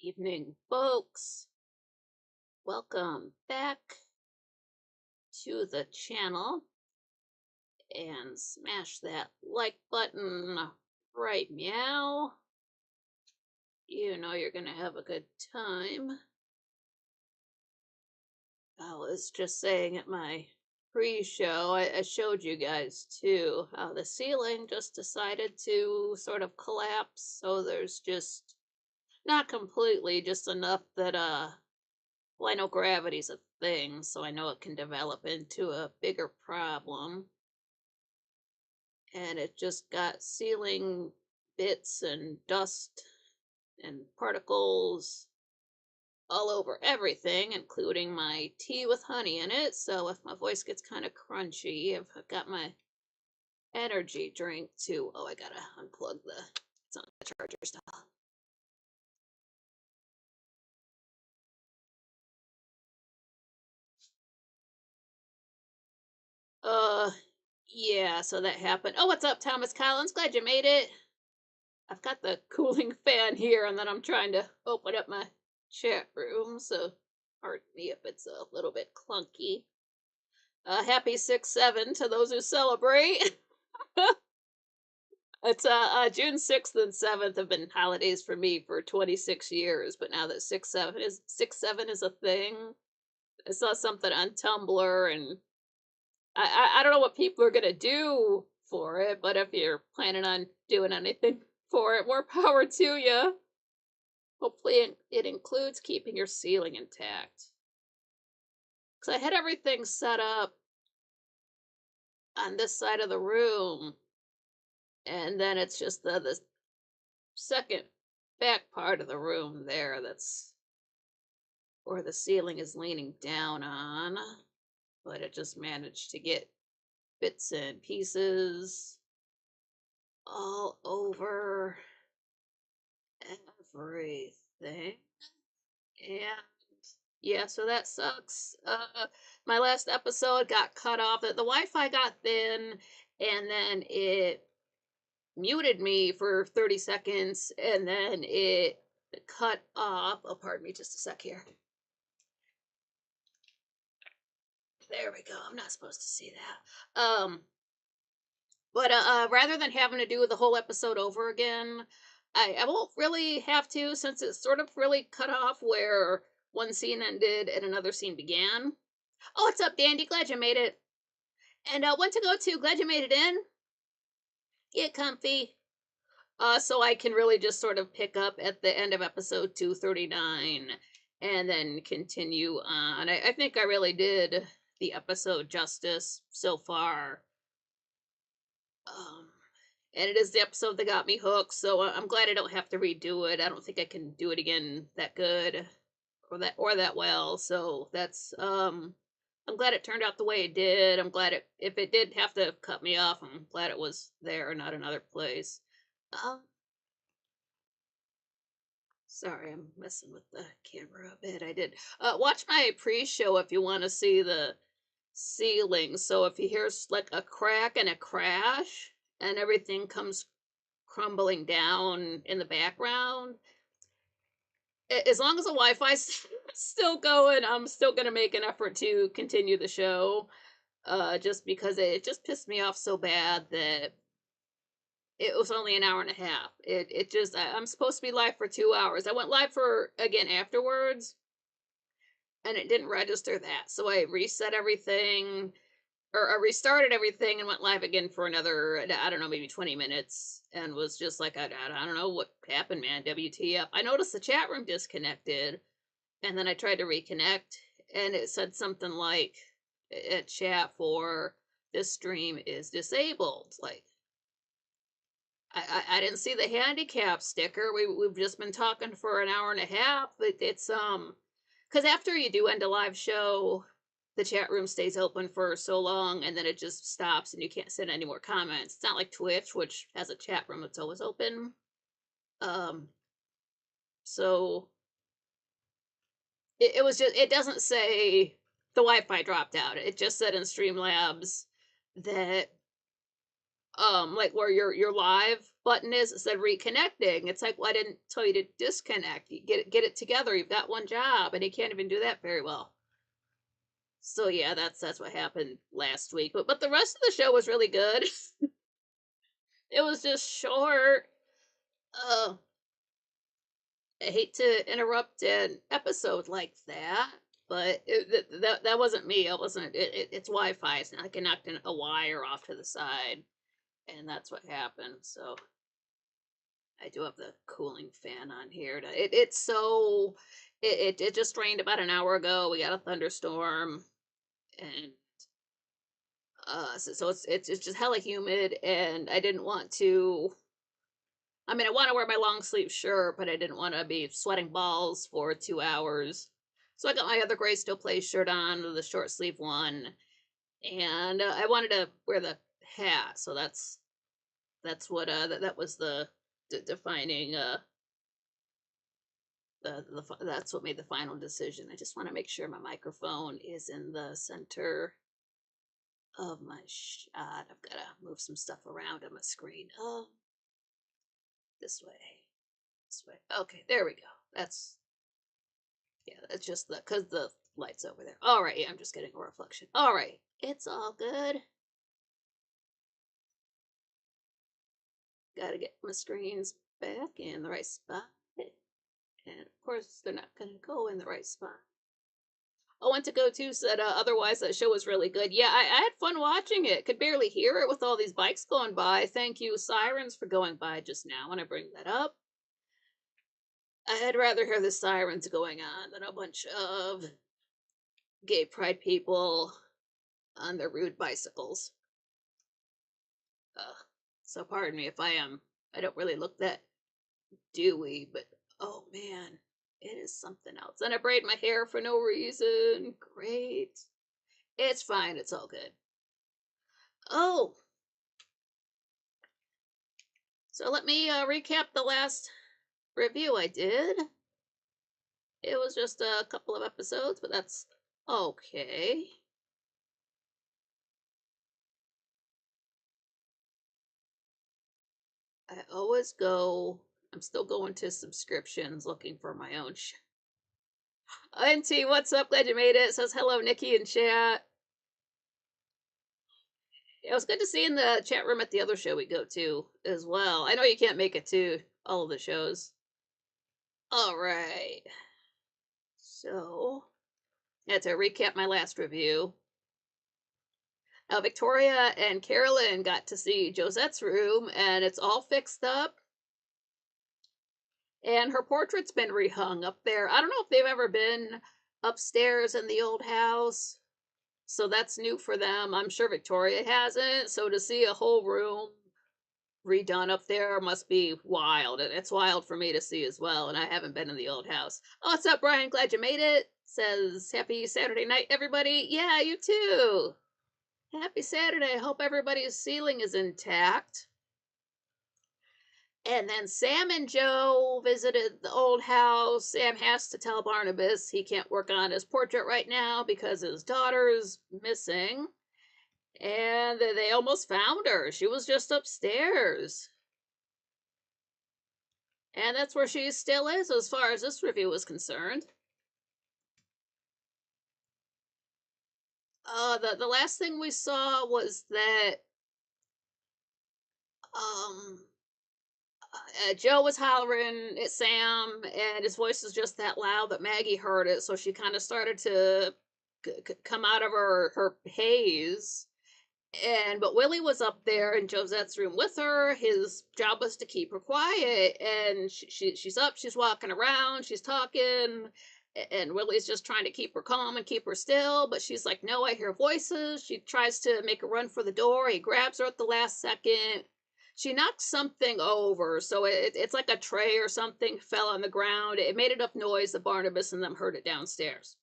Evening, folks. Welcome back to the channel and smash that like button right meow. You know you're gonna have a good time. I was just saying at my pre-show, I showed you guys too how the ceiling just decided to sort of collapse. So there's just not completely, just enough that well, I know gravity's a thing, so I know it can develop into a bigger problem. And it just got ceiling bits and dust and particles all over everything, including my tea with honey in it. So if my voice gets kind of crunchy, I've got my energy drink too. Oh, I gotta unplug it's on the charger still. Uh, yeah, so that happened. Oh, what's up, Thomas Collins? Glad you made it. I've got the cooling fan here, and then I'm trying to open up my chat room, so pardon me if it's a little bit clunky. Happy 6/7 to those who celebrate. It's June 6th and 7th have been holidays for me for 26 years, but now that 6/7 is a thing, I saw something on Tumblr, and I don't know what people are gonna do for it, but if you're planning on doing anything for it, more power to you. Hopefully, it includes keeping your ceiling intact. Because I had everything set up on this side of the room, and then it's just the second back part of the room there that's where the ceiling is leaning down on. But it just managed to get bits and pieces all over everything. And yeah, so that sucks. My last episode got cut off. The Wi-Fi got thin, and then it muted me for 30 seconds, and then it cut off. Oh, pardon me, just a sec here. There we go. I'm not supposed to see that. But rather than having to do the whole episode over again, I won't really have to, since it's sort of really cut off where one scene ended and another scene began. Oh, what's up, Dandy? Glad you made it. And when to go to? Glad you made it in. Get comfy. So I can really just sort of pick up at the end of episode 239 and then continue on. I think I really did the episode justice so far. And it is the episode that got me hooked, so I'm glad I don't have to redo it. I don't think I can do it again that good or that well. So that's I'm glad it turned out the way it did. I'm glad if it did have to cut me off, I'm glad it was there, not another place. Um Sorry, I'm messing with the camera a bit. I did watch my pre-show if you want to see the ceiling. So if you hear like a crack and a crash and everything comes crumbling down in the background, as long as the Wi-Fi's still going, I'm still gonna make an effort to continue the show. Just because it just pissed me off so bad that it was only an hour and a half. It just I'm supposed to be live for 2 hours. I went live for again afterwards, and it didn't register that. So I reset everything, or I restarted everything and went live again for another, I don't know, maybe 20 minutes, and was just like, I don't know what happened, man. WTF. I noticed the chat room disconnected, and then I tried to reconnect, and it said something like, a chat for this stream is disabled. Like, I didn't see the handicap sticker. We've just been talking for an hour and a half. It's because after you do end a live show, the chat room stays open for so long, and then it just stops, and you can't send any more comments. It's not like Twitch, which has a chat room that's always open. So it was just, it doesn't say the Wi-Fi dropped out. It just said in Streamlabs that like where you're live, button is. It said reconnecting. It's like, well, I didn't tell you to disconnect. You get it together. You've got one job, and he can't even do that very well. So yeah, that's what happened last week. But the rest of the show was really good. It was just short. Uh, I hate to interrupt an episode like that, but that wasn't me. It wasn't. It's Wi-Fi. It's not connecting a wire off to the side, and that's what happened. So I do have the cooling fan on here. It's so it just rained about an hour ago. We got a thunderstorm, and so it's just hella humid, and I didn't want to. I mean, I want to wear my long sleeve shirt, but I didn't want to be sweating balls for 2 hours. So I got my other gray still play shirt on, the short sleeve one, and I wanted to wear the hat. So that's what that was the defining that's what made the final decision. I just want to make sure my microphone is in the center of my shot. I've got to move some stuff around on my screen. Oh, this way. This way. Okay, there we go. That's just because the light's over there. All right, yeah, I'm just getting a reflection. All right, it's all good. Got to get my screens back in the right spot. And of course, they're not going to go in the right spot. I went to go to said otherwise that show was really good. Yeah, I had fun watching it. Could barely hear it with all these bikes going by. Thank you, sirens, for going by just now when I bring that up. I'd rather hear the sirens going on than a bunch of gay pride people on their rude bicycles. So pardon me if I don't really look that dewy, but oh man, it is something else. And I braid my hair for no reason. Great. It's fine. It's all good. Oh, so let me recap the last review I did. It was just a couple of episodes, but that's okay. I always go, I'm still going to subscriptions looking for my own Auntie, what's up? Glad you made it. Says hello, Nikki in chat. It was good to see in the chat room at the other show we go to as well. I know you can't make it to all of the shows. All right. So, yeah, to recap my last review. Victoria and Carolyn got to see Josette's room, and it's all fixed up. And her portrait's been rehung up there. I don't know if they've ever been upstairs in the old house, so that's new for them. I'm sure Victoria hasn't. So to see a whole room redone up there must be wild. And it's wild for me to see as well. And I haven't been in the old house. Oh, what's up, Brian? Glad you made it. Says happy Saturday night, everybody. Yeah, you too. Happy Saturday. I hope everybody's ceiling is intact. And then Sam and Joe visited the old house. Sam has to tell Barnabas he can't work on his portrait right now because his daughter's missing. And they almost found her. She was just upstairs. And that's where she still is as far as this review is concerned. The last thing we saw was that Joe was hollering at Sam, and his voice was just that loud that Maggie heard it, so she kind of started to come out of her haze. But Willie was up there in Josette's room with her. His job was to keep her quiet, and she's up, she's walking around, she's talking, and Willie's just trying to keep her calm and keep her still, but she's like, no, I hear voices. She tries to make a run for the door. He grabs her at the last second. She knocks something over, so it's like a tray or something fell on the ground. It made enough noise that Barnabas and them heard it downstairs.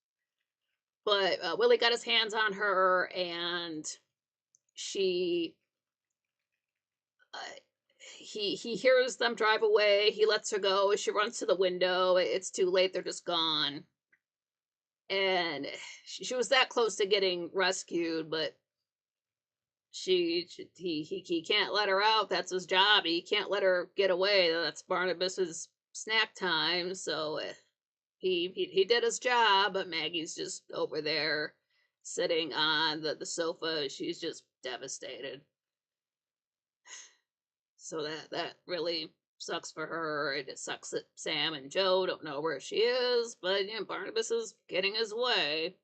But Willie got his hands on her, and he hears them drive away. He lets her go. She runs to the window. It's too late. They're just gone. And she was that close to getting rescued, but he can't let her out. That's his job. He can't let her get away. That's Barnabas's snack time. So he did his job, but Maggie's just over there sitting on the sofa. She's just devastated. So that really sucks for her. It sucks that Sam and Joe don't know where she is, but Barnabas is getting his way.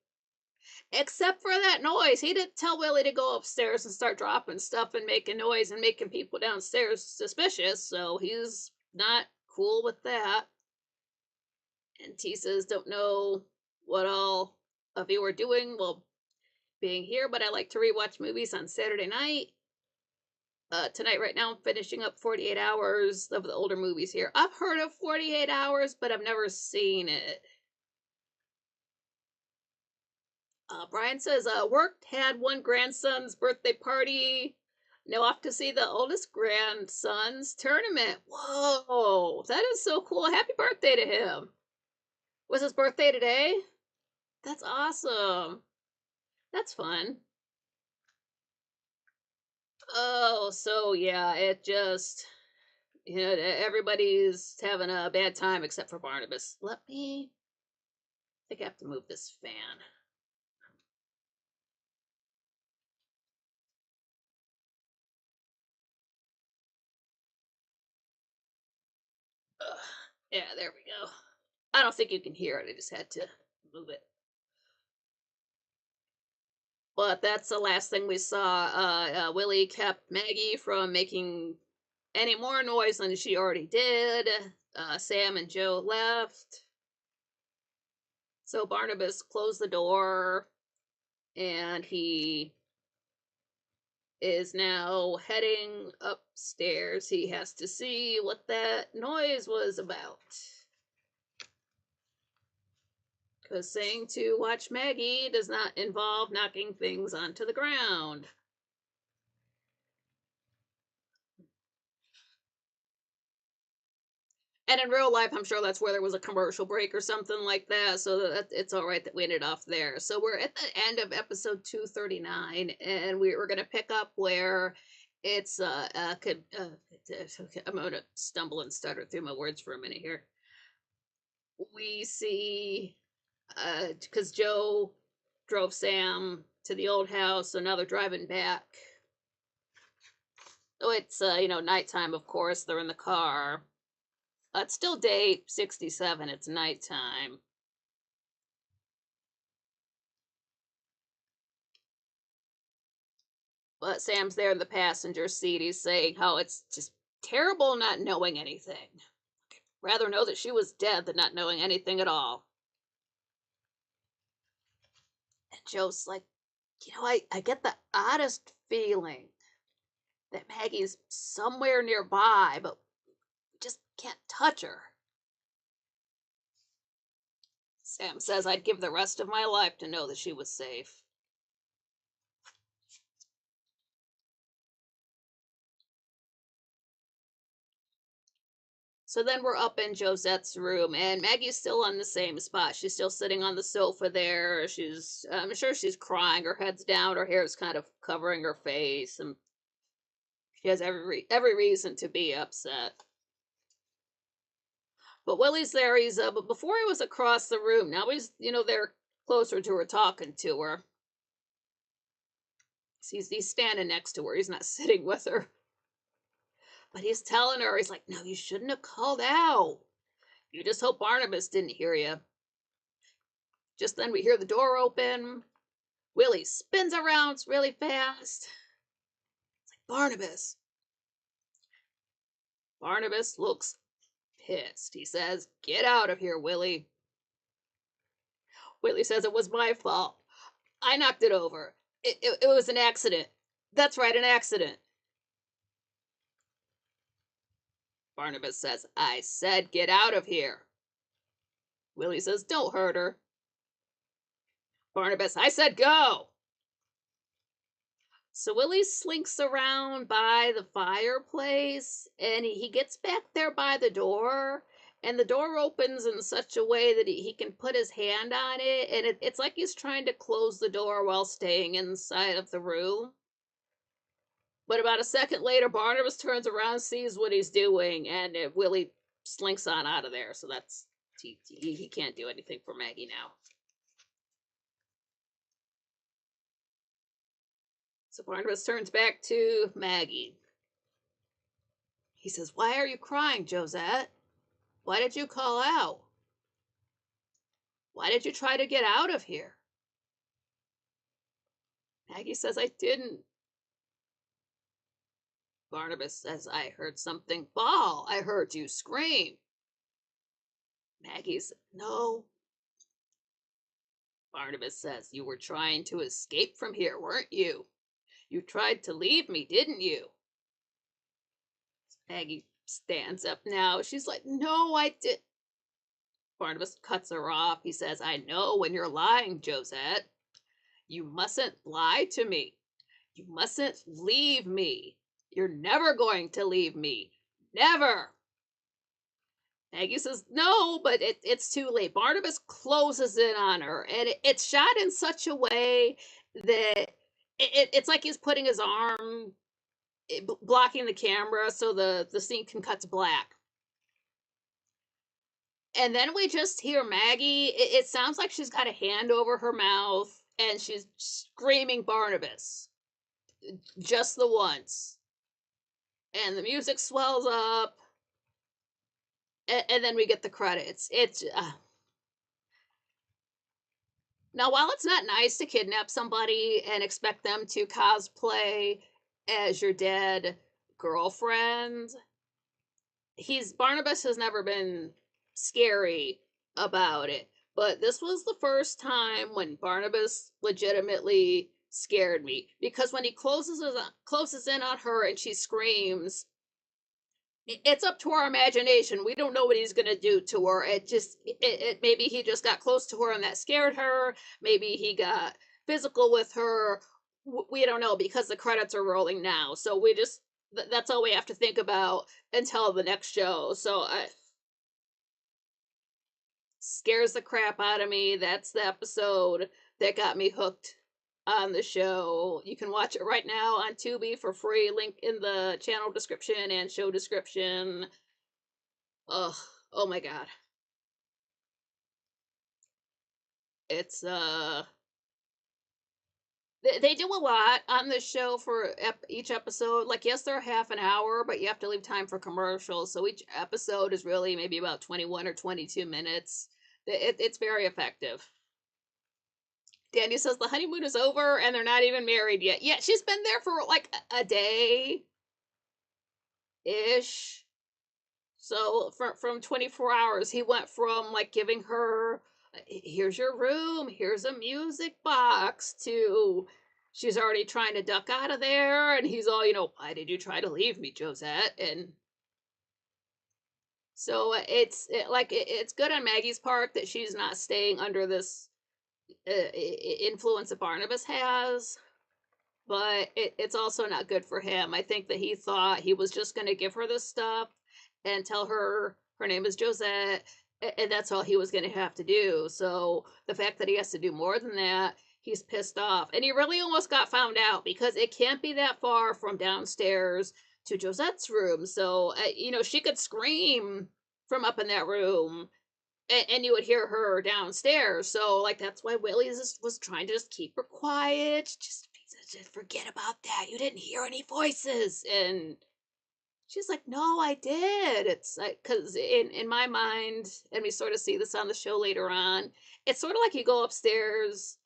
Except for that noise. He didn't tell Willie to go upstairs and start dropping stuff and making noise and making people downstairs suspicious, so he's not cool with that. And T says, don't know what all of you are doing while being here, but I like to rewatch movies on Saturday night. Tonight, right now, I'm finishing up 48 Hours of the older movies here. I've heard of 48 Hours, but I've never seen it. Brian says, worked, had one grandson's birthday party. Now off to see the oldest grandson's tournament. Whoa, that is so cool. Happy birthday to him. Was his birthday today? That's awesome. That's fun. Oh, so yeah, it just, everybody's having a bad time except for Barnabas. I think I have to move this fan. Ugh. Yeah, there we go. I don't think you can hear it. I just had to move it. But that's the last thing we saw. Willie kept Maggie from making any more noise than she already did. Sam and Joe left. So Barnabas closed the door and he is now heading upstairs. He has to see what that noise was about. Because saying to watch Maggie does not involve knocking things onto the ground. And in real life, I'm sure that's where there was a commercial break or something like that. So that it's all right that we ended off there. So we're at the end of episode 239, and we're going to pick up where it's I'm going to stumble and stutter through my words for a minute here. We see because Joe drove Sam to the old house, so now they're driving back. So it's nighttime, of course. They're in the car. It's still day 67. It's nighttime. But Sam's there in the passenger seat. He's saying how it's just terrible not knowing anything. Rather know that she was dead than not knowing anything at all. And Joe's like, I get the oddest feeling that Maggie's somewhere nearby, but we just can't touch her. Sam says, I'd give the rest of my life to know that she was safe. So then we're up in Josette's room, and Maggie's still on the same spot. She's still sitting on the sofa there. I'm sure she's crying. Her head's down. Her hair's kind of covering her face, and she has every reason to be upset. But Willie's there. But before he was across the room. Now he's they're closer to her, talking to her. He's standing next to her. He's not sitting with her. But he's telling her, he's like, no, you shouldn't have called out. You just hope Barnabas didn't hear you. Just then we hear the door open. Willie spins around really fast. It's like, Barnabas. Barnabas looks pissed. He says, get out of here, Willie. Willie says, it was my fault. I knocked it over. It was an accident. That's right, an accident. Barnabas says, I said get out of here. Willie says, don't hurt her. Barnabas, I said go. So Willie slinks around by the fireplace, and he gets back there by the door, and the door opens in such a way that he can put his hand on it, and it's like he's trying to close the door while staying inside of the room. But about a second later, Barnabas turns around, sees what he's doing, and Willie slinks on out of there. So that's he can't do anything for Maggie now. So Barnabas turns back to Maggie. He says, "Why are you crying, Josette? Why did you call out? Why did you try to get out of here?" Maggie says, "I didn't." Barnabas says, "I heard something fall. I heard you scream." Maggie says, "No." Barnabas says, "You were trying to escape from here, weren't you? You tried to leave me, didn't you?" Maggie stands up now. She's like, "No, I did." Barnabas cuts her off. He says, "I know when you're lying, Josette. You mustn't lie to me. You mustn't leave me. You're never going to leave me. Never." Maggie says, "No, but it's too late." Barnabas closes in on her, and it's shot in such a way that it's like he's putting his arm, blocking the camera so the scene can cut to black. And then we just hear Maggie. It sounds like she's got a hand over her mouth, and she's screaming Barnabas just the once. And the music swells up, and then we get the credits. It's Now, while it's not nice to kidnap somebody and expect them to cosplay as your dead girlfriend, he's Barnabas has never been scary about it. But this was the first time when Barnabas legitimately scared me, because when he closes in on her and she screams, it's up to our imagination. We don't know what he's going to do to her. Maybe he just got close to her and that scared her. Maybe he got physical with her. We don't know, because the credits are rolling now. So that's all we have to think about until the next show. So scares the crap out of me. That's the episode that got me hooked on the show. You can watch it right now on Tubi for free. Link in the channel description and show description. Ugh, oh my god. It's they do a lot on the show for each episode. Like, yes, they're half an hour, but you have to leave time for commercials. So each episode is really maybe about 21 or 22 minutes. It's very effective. Danny says the honeymoon is over and they're not even married yet. Yeah, she's been there for like a day ish. So from 24 hours, he went from like giving her, "Here's your room, here's a music box," to she's already trying to duck out of there, and he's all, "Why did you try to leave me, Josette?" And so it's good on Maggie's part that she's not staying under this influence that Barnabas has, but it's also not good for him. I think that he thought he was just going to give her this stuff and tell her name is Josette, and that's all he was going to have to do. So the fact that he has to do more than that, he's pissed off. And he really almost got found out, because it can't be that far from downstairs to Josette's room. So, she could scream from up in that room, and you would hear her downstairs. So, like, that's why Willie was trying to just keep her quiet. Just forget about that. You didn't hear any voices. And she's like, "No, I did." It's like, because in my mind, and we sort of see this on the show later on, it's sort of like you go upstairs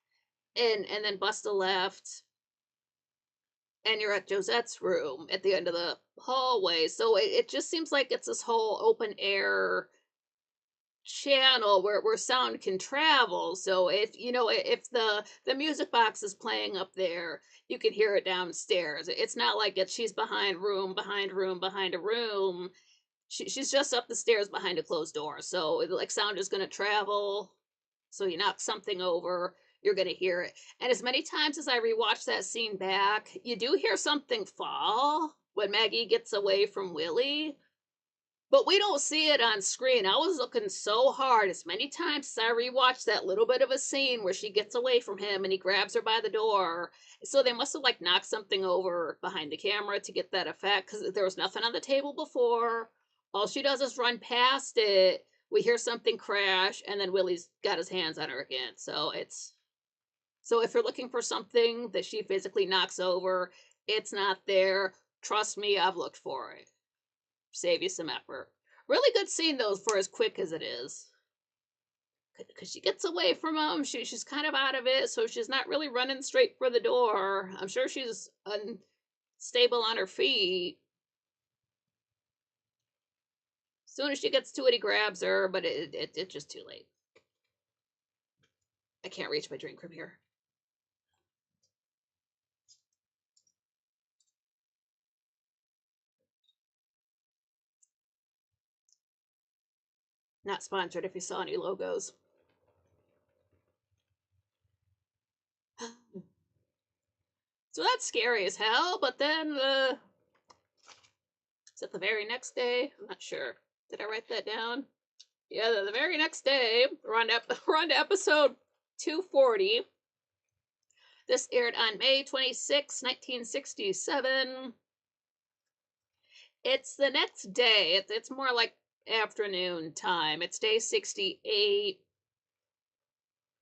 and then bust a left, and you're at Josette's room at the end of the hallway. So it just seems like it's this whole open air channel where sound can travel. So if the music box is playing up there, you can hear it downstairs. It's not like she's behind room behind room behind a room. She's just up the stairs behind a closed door. So like sound is going to travel. So you knock something over, you're going to hear it. And as many times as I rewatch that scene back, you do hear something fall when Maggie gets away from Willie. But we don't see it on screen. I was looking so hard as many times as I rewatched that little bit of a scene where she gets away from him and he grabs her by the door. So they must have like knocked something over behind the camera to get that effect because there was nothing on the table before. All she does is run past it. We hear something crash, and then Willie's got his hands on her again. So if you're looking for something that she physically knocks over, it's not there. Trust me, I've looked for it. Save you some effort. Really good scene though for as quick as it is. Because she gets away from him. She's kind of out of it, so she's not really running straight for the door. I'm sure she's unstable on her feet. As soon as she gets to it, he grabs her, but it's just too late. I can't reach my drink from here. Not sponsored if you saw any logos. So that's scary as hell, but then is it the very next day? I'm not sure. Did I write that down? Yeah, the very next day, we're on to episode 240. This aired on May 26, 1967. It's the next day. It's more like afternoon time. It's day 68.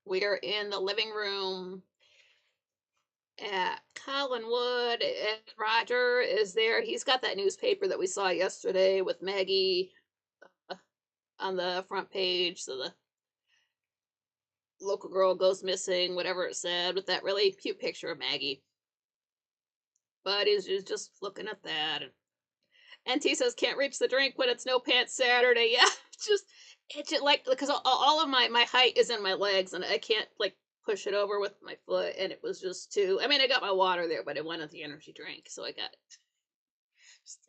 We are in the living room at Collinwood, and Roger is there. He's got that newspaper that we saw yesterday with Maggie on the front page. So the local girl goes missing, whatever it said, with that really cute picture of Maggie. But he's just looking at that. And T says, can't reach the drink when it's no pants Saturday. Yeah, it's just like, because all of my height is in my legs, and I can't, like, push it over with my foot, and it was just too, I mean, I got my water there, but it wanted the energy drink, so I got it. Just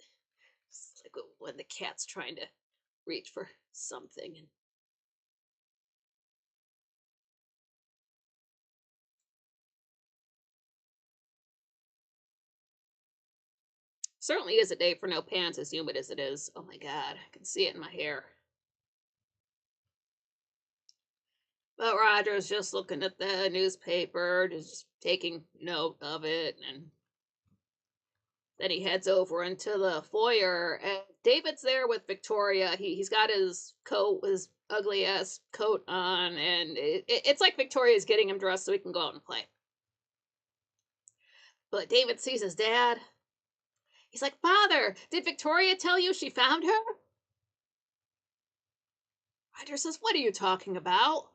like when the cat's trying to reach for something. And certainly is a day for no pants, as humid as it is. Oh my god, I can see it in my hair. But Roger's just looking at the newspaper, just taking note of it, and then he heads over into the foyer, and David's there with Victoria. He's got his coat, his ugly ass coat on, and it's like Victoria's getting him dressed so he can go out and play. But David sees his dad. He's like, Father, did Victoria tell you she found her? Roger says, what are you talking about?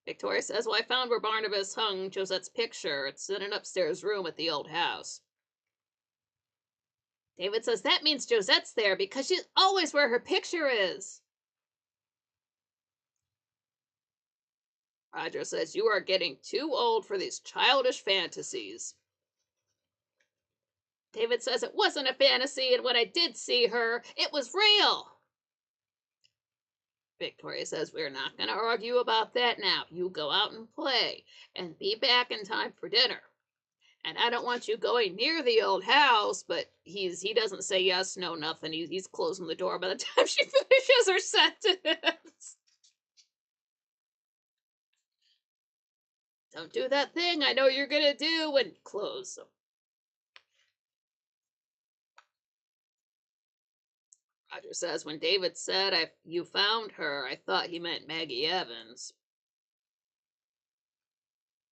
Victoria says, well, I found where Barnabas hung Josette's picture. It's in an upstairs room at the old house. David says, that means Josette's there because she's always where her picture is. Roger says, you are getting too old for these childish fantasies. David says, it wasn't a fantasy, and when I did see her, it was real. Victoria says, we're not going to argue about that now. You go out and play, and be back in time for dinner. And I don't want you going near the old house, but he doesn't say yes, no, nothing. He's closing the door by the time she finishes her sentence. Don't do that thing I know you're going to do, and close. Roger says, when David said you found her, I thought he meant Maggie Evans.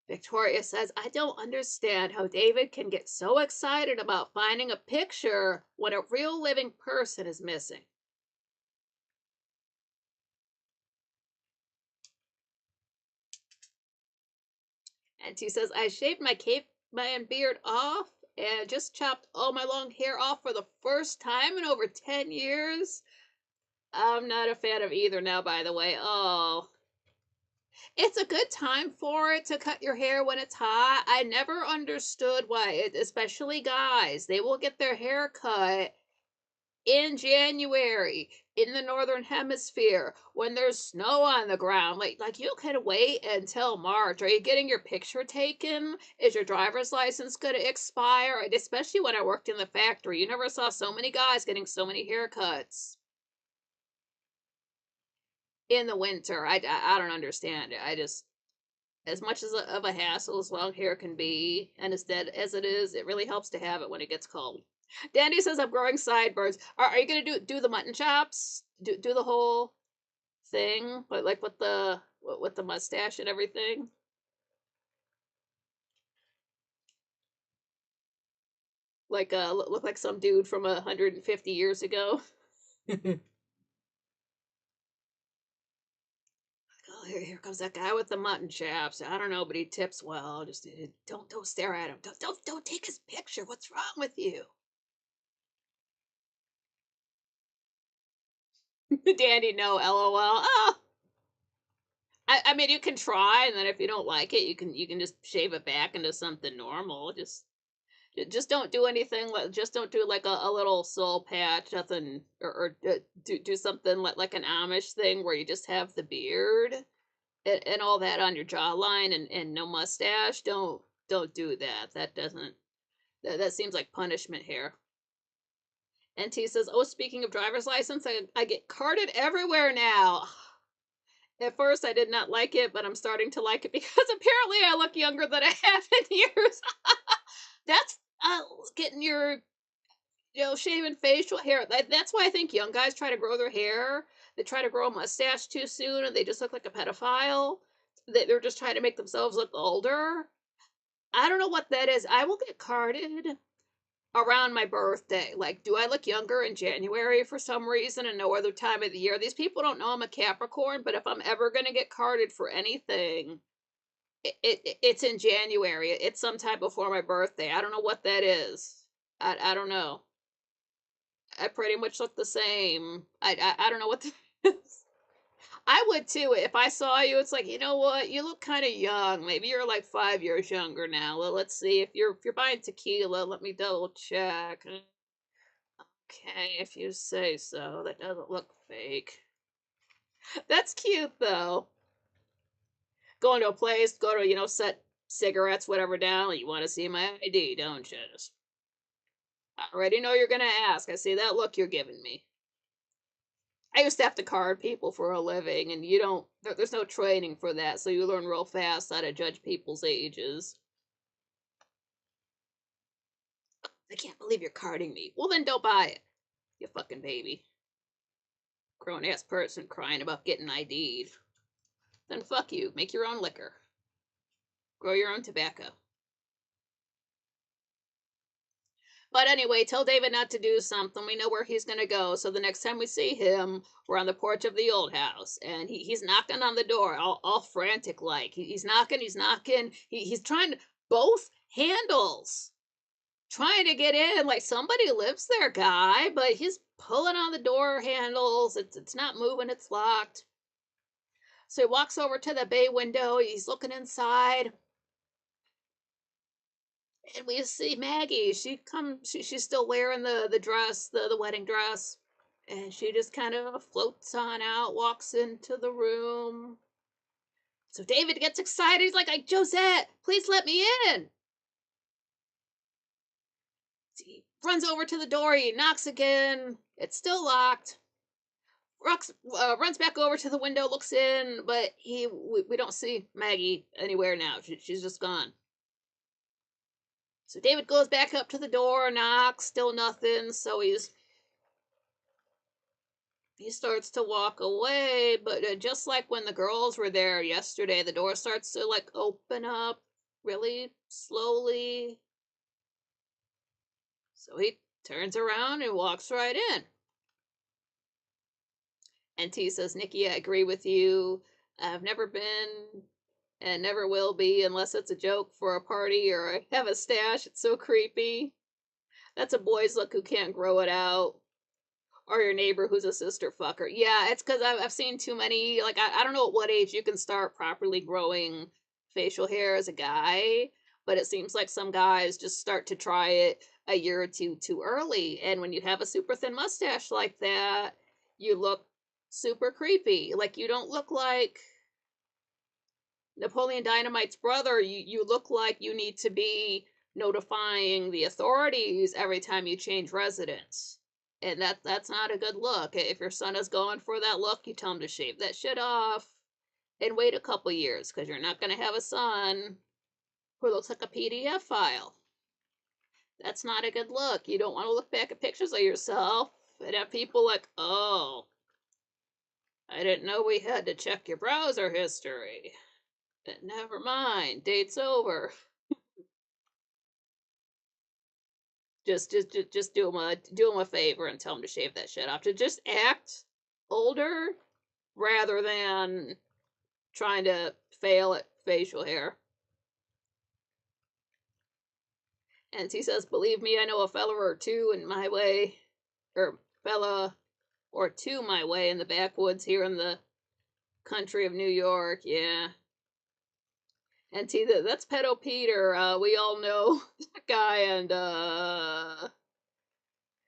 Victoria says, I don't understand how David can get so excited about finding a picture when a real living person is missing. And she says, I shaved my caveman beard off and just chopped all my long hair off for the first time in over 10 years. I'm not a fan of either now, by the way. Oh. It's a good time for it to cut your hair when it's hot. I never understood why, especially guys, they will get their hair cut in January in the northern hemisphere when there's snow on the ground. Like you can wait until March. Are you getting your picture taken? Is your driver's license going to expire? Especially when I worked in the factory, you never saw so many guys getting so many haircuts in the winter. I don't understand it. I just, as much as of a hassle as long hair can be, and as dead as it is, it really helps to have it when it gets cold. Dandy says I'm growing sideburns. Are you gonna do the mutton chops? Do the whole thing, but like with the mustache and everything? Like look like some dude from 150 years ago. Oh, here comes that guy with the mutton chops. I don't know, but he tips well. Just don't stare at him. Don't take his picture. What's wrong with you? Dandy, no, LOL. Oh, I mean, you can try, and then if you don't like it, you can just shave it back into something normal. Just don't do anything. Just don't do like a little soul patch, nothing, or do something like an Amish thing where you just have the beard and all that on your jawline and no mustache. Don't do that. That doesn't that seems like punishment here. NT says, "Oh, speaking of driver's license, I get carded everywhere now." At first, I did not like it, but I'm starting to like it because apparently I look younger than I have in years. That's getting your shaving facial hair. That's why I think young guys try to grow their hair. They try to grow a mustache too soon, and they just look like a pedophile. They're just trying to make themselves look older. I don't know what that is. I will get carded around my birthday. Like, do I look younger in January for some reason and no other time of the year? These people don't know I'm a Capricorn, but if I'm ever going to get carded for anything, it's in January. It's sometime before my birthday. I don't know what that is. I don't know. I pretty much look the same. I don't know what that is. I would too. If I saw you, it's like, you know what? You look kind of young. Maybe you're like 5 years younger now. Well, let's see. If you're buying tequila, let me double check. Okay, if you say so. That doesn't look fake. That's cute though. Going to a place, go to, set cigarettes, whatever down. You want to see my ID, don't you? I already know you're gonna ask. I see that look you're giving me. I used to have to card people for a living, and you don't. There's no training for that, so you learn real fast how to judge people's ages. I can't believe you're carding me. Well, then don't buy it, you fucking baby. Grown ass person crying about getting ID'd. Then fuck you. Make your own liquor. Grow your own tobacco. But anyway, tell David not to do something. We know where he's going to go. So the next time we see him, we're on the porch of the old house. And he's knocking on the door, all frantic like. He's knocking, he's knocking. He's trying to, both handles, trying to get in. Like somebody lives there, guy. But he's pulling on the door handles. It's not moving, it's locked. So he walks over to the bay window. He's looking inside. And we see Maggie. She's still wearing the dress, the wedding dress. And she just kind of floats on out, walks into the room. So David gets excited. He's like, Josette, please let me in. He runs over to the door. He knocks again. It's still locked. Runs back over to the window, looks in, but we don't see Maggie anywhere now. She's just gone. So David goes back up to the door, knocks, still nothing. So he starts to walk away, but just like when the girls were there yesterday, the door starts to like open up really slowly. So he turns around and walks right in. And T says, "Nikki, I agree with you. I've never been and never will be unless it's a joke for a party or I have a stash. It's so creepy. That's a boy's look who can't grow it out. Or your neighbor who's a sister fucker." Yeah, it's because I've seen too many. Like, I don't know at what age you can start properly growing facial hair as a guy, but it seems like some guys just start to try it a year or two too early. And when you have a super thin mustache like that, you look super creepy. Like you don't look like Napoleon Dynamite's brother. You look like you need to be notifying the authorities every time you change residence. And that's not a good look. If your son is going for that look, you tell him to shave that shit off and wait a couple years, because you're not going to have a son who looks like a PDF file. That's not a good look. You don't want to look back at pictures of yourself and have people like, oh, I didn't know we had to check your browser history. But never mind, date's over. Just do him a favor and tell him to shave that shit off. To just act older rather than trying to fail at facial hair. And he says, believe me, I know a fella or two in my way, or fella or two my way in the backwoods here in the country of New York. Yeah. And T, that's Pedo Peter. We all know that guy, and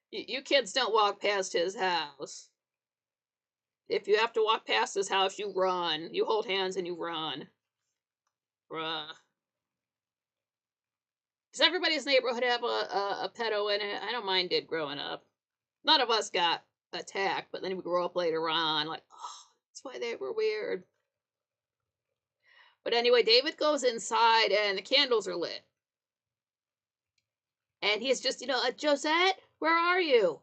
you kids don't walk past his house. If you have to walk past his house, you run. You hold hands and you run. Bruh. Does everybody's neighborhood have a pedo in it? I don't mind it growing up. None of us got attacked, but then we grew up later on. Like, oh, that's why they were weird. But anyway, David goes inside and the candles are lit. And he's just, Josette, where are you?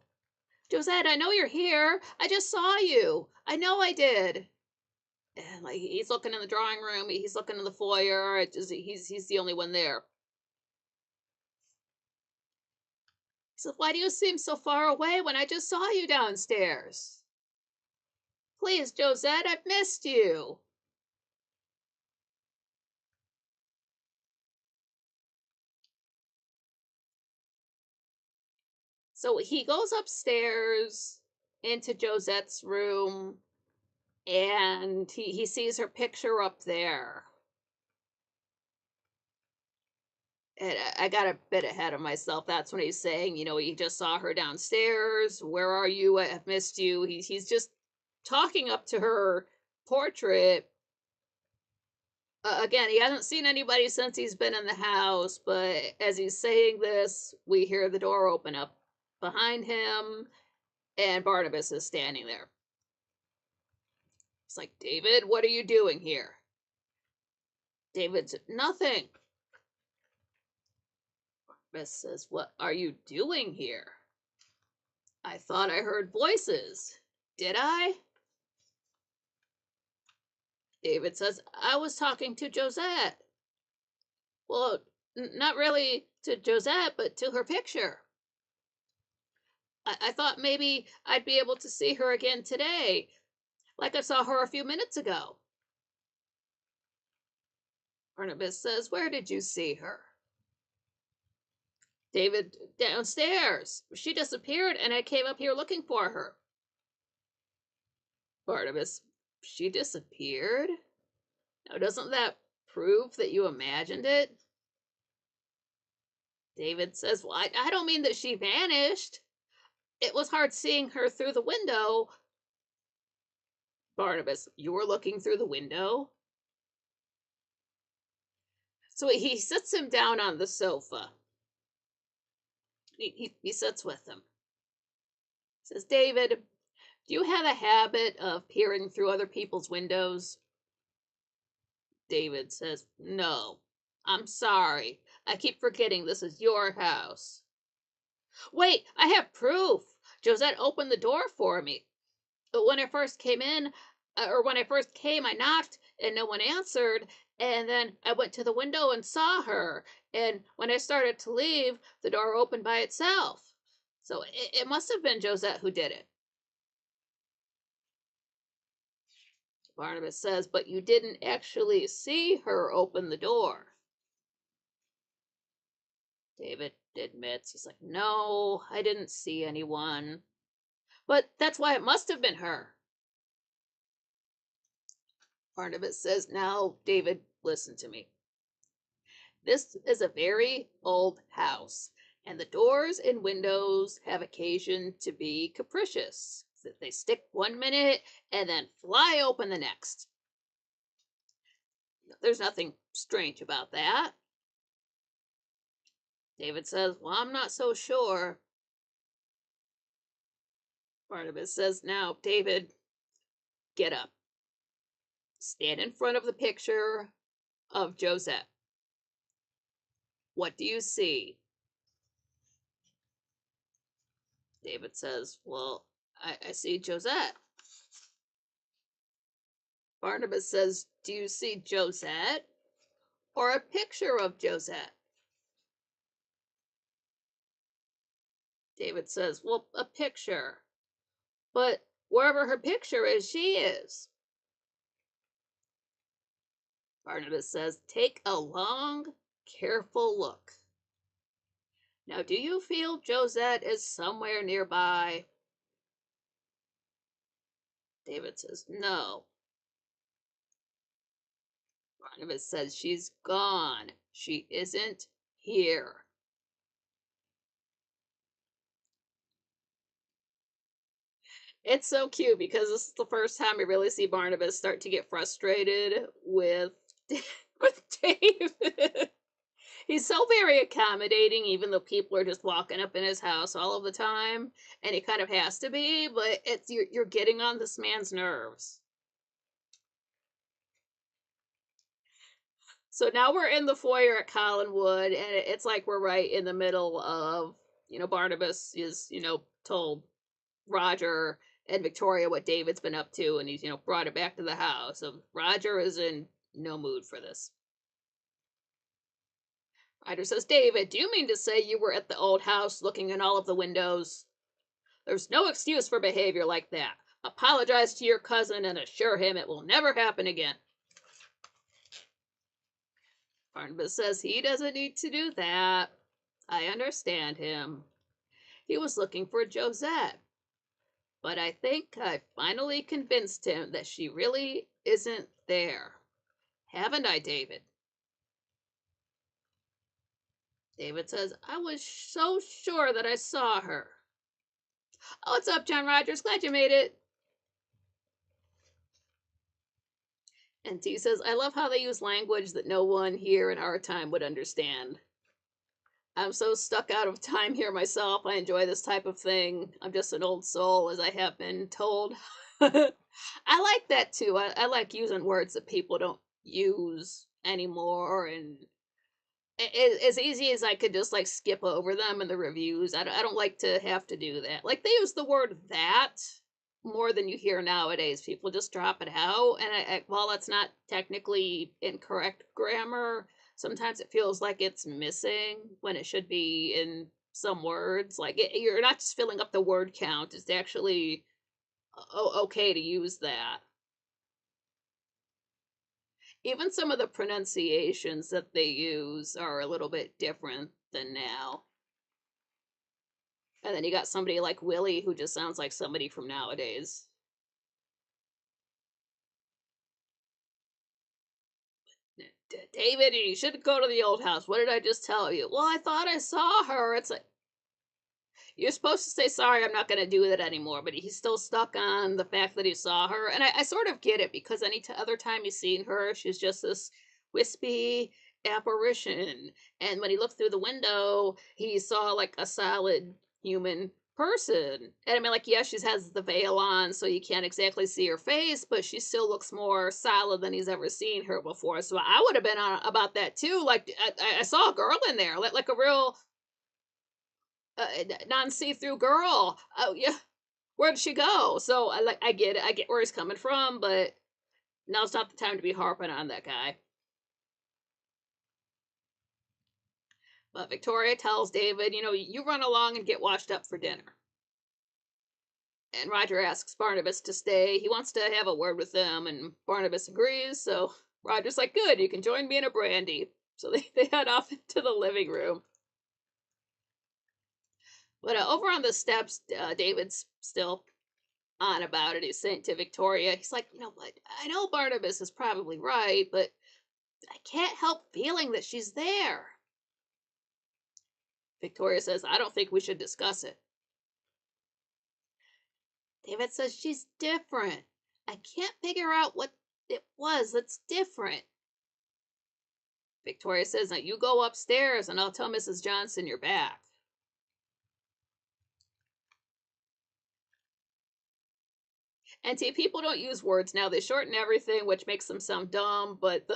Josette, I know you're here. I just saw you. I know I did. And like he's looking in the drawing room, he's looking in the foyer. He's the only one there. He said, why do you seem so far away when I just saw you downstairs? Please, Josette, I've missed you. So he goes upstairs into Josette's room and he sees her picture up there. And I got a bit ahead of myself. That's when he's saying, he just saw her downstairs. Where are you? I've missed you. He's just talking up to her portrait. Again, he hasn't seen anybody since he's been in the house, but as he's saying this, we hear the door open up behind him, and Barnabas is standing there. It's like, David, what are you doing here? David's nothing. Barnabas says, what are you doing here? I thought I heard voices. Did I? David says, I was talking to Josette. Well, not really to Josette, but to her picture. I thought maybe I'd be able to see her again today, like I saw her a few minutes ago. Barnabas says, where did you see her? David, downstairs. She disappeared and I came up here looking for her. Barnabas, she disappeared? Now, doesn't that prove that you imagined it? David says, well, I don't mean that she vanished. It was hard seeing her through the window. Barnabas, you were looking through the window? So he sits him down on the sofa. He sits with him. He says, David, do you have a habit of peering through other people's windows? David says, no. I'm sorry. I keep forgetting this is your house. Wait, I have proof. Josette opened the door for me. But when I first came, I knocked and no one answered. And then I went to the window and saw her. And when I started to leave, the door opened by itself. So it must have been Josette who did it. Barnabas says, but you didn't actually see her open the door. David admits, he's like, no, I didn't see anyone. But that's why it must have been her. Barnabas says, now, David, listen to me. This is a very old house. And the doors and windows have occasion to be capricious. They stick 1 minute and then fly open the next. There's nothing strange about that. David says, well, I'm not so sure. Barnabas says, now, David, get up. Stand in front of the picture of Josette. What do you see? David says, well, I see Josette. Barnabas says, do you see Josette or a picture of Josette? David says, well, a picture. But wherever her picture is, she is. Barnabas says, take a long, careful look. Now, do you feel Josette is somewhere nearby? David says, no. Barnabas says, she's gone. She isn't here. It's so cute because this is the first time we really see Barnabas start to get frustrated with with David. He's so very accommodating, even though people are just walking up in his house all of the time, and he kind of has to be. But it's you're getting on this man's nerves. So now we're in the foyer at Collinwood, and it's like we're right in the middle of Barnabas is told Roger and Victoria what David's been up to, and he's brought it back to the house. So Roger is in no mood for this. Ryder says, David, do you mean to say you were at the old house looking in all of the windows? There's no excuse for behavior like that. Apologize to your cousin and assure him it will never happen again. Barnabas says he doesn't need to do that. I understand him. He was looking for Josette. But I think I finally convinced him that she really isn't there. Haven't I, David? David says, I was so sure that I saw her. Oh, what's up, John Rogers? Glad you made it. And T says, I love how they use language that no one here in our time would understand. I'm so stuck out of time here myself. I enjoy this type of thing. I'm just an old soul, as I have been told. I like that too. I like using words that people don't use anymore, and as easy as I could just like skip over them in the reviews. I don't like to have to do that. Like they use the word that more than you hear nowadays. People just drop it out, and while that's not technically incorrect grammar, sometimes it feels like it's missing when it should be in some words. Like you're not just filling up the word count; it's actually okay to use that. Even some of the pronunciations that they use are a little bit different than now. And then you got somebody like Willie who just sounds like somebody from nowadays. David, you should go to the old house. What did I just tell you? Well, I thought I saw her. It's like, you're supposed to say sorry, I'm not going to do that anymore. But he's still stuck on the fact that he saw her. And I sort of get it because any other time he's seen her, she's just this wispy apparition. And when he looked through the window, he saw like a solid human person. And I mean, like, yeah, she has the veil on, so you can't exactly see her face, but she still looks more solid than he's ever seen her before. So I would have been on about that too. Like, I saw a girl in there, like a real non-see-through girl. Oh yeah, where did she go? So I get it. I get where he's coming from, but now's not the time to be harping on that guy. But Victoria tells David, you run along and get washed up for dinner. And Roger asks Barnabas to stay. He wants to have a word with them, and Barnabas agrees. So Roger's like, good, you can join me in a brandy. So they head off into the living room. But over on the steps, David's still on about it. He's saying to Victoria, he's like, what? I know Barnabas is probably right, but I can't help feeling that she's there. Victoria says, I don't think we should discuss it. David says, she's different. I can't figure out what it was that's different. Victoria says, now you go upstairs and I'll tell Mrs. Johnson you're back. And see, people don't use words now. They shorten everything, which makes them sound dumb, but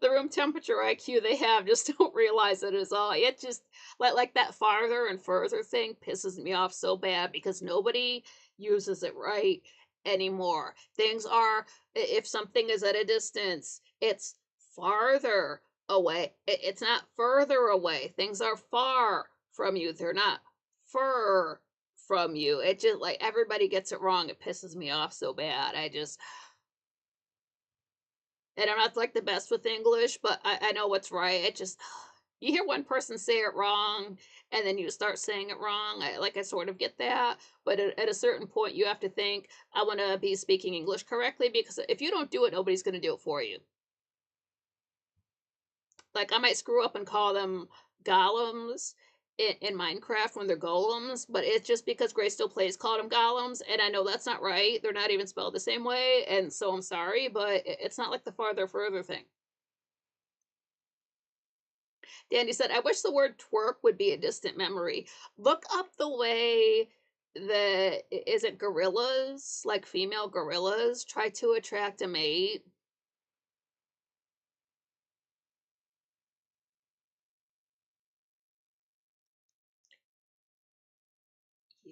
the room temperature IQ they have just don't realize it is all. It just, like that farther and further thing pisses me off so bad because nobody uses it right anymore. Things are, if something is at a distance, it's farther away. It's not further away. Things are far from you. They're not fur from you. It just, like, everybody gets it wrong. It pisses me off so bad. And I'm not like the best with English, but I know what's right. It just, you hear one person say it wrong and then you start saying it wrong. I sort of get that. But at a certain point, you have to think, I want to be speaking English correctly, because if you don't do it, nobody's going to do it for you. Like, I might screw up and call them golems in Minecraft when they're golems, but it's just because Grace Still Plays called them golems, and I know that's not right. They're not even spelled the same way, and so I'm sorry, but it's not like the farther further thing. Danny said, I wish the word twerp would be a distant memory. Look up the way the, is it gorillas, like female gorillas, try to attract a mate.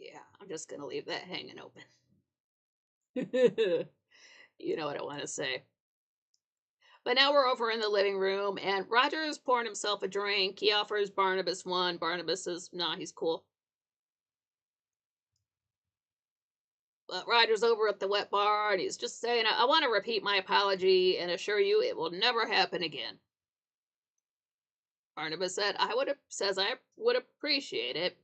Yeah, I'm just going to leave that hanging open. You know what I want to say. But now we're over in the living room, and Roger is pouring himself a drink. He offers Barnabas one. Barnabas says, nah, he's cool. But Roger's over at the wet bar, and he's just saying, I want to repeat my apology and assure you it will never happen again. Barnabas says I would appreciate it.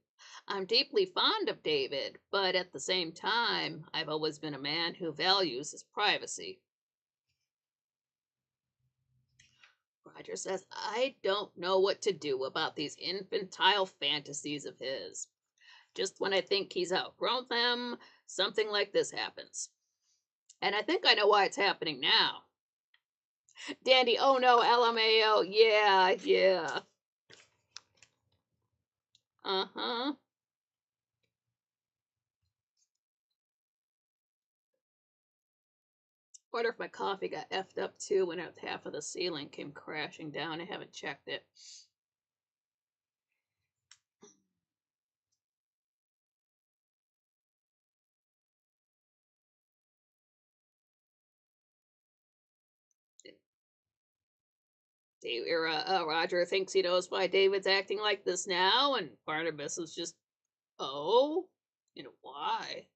I'm deeply fond of David, but at the same time, I've always been a man who values his privacy. Roger says, I don't know what to do about these infantile fantasies of his. Just when I think he's outgrown them, something like this happens. And I think I know why it's happening now. Dandy, oh no, LMAO, yeah, yeah. Uh-huh. Wonder if my coffee got effed up too when half of the ceiling came crashing down. I haven't checked it. Roger thinks he knows why David's acting like this now, and Barnabas is just, oh, why?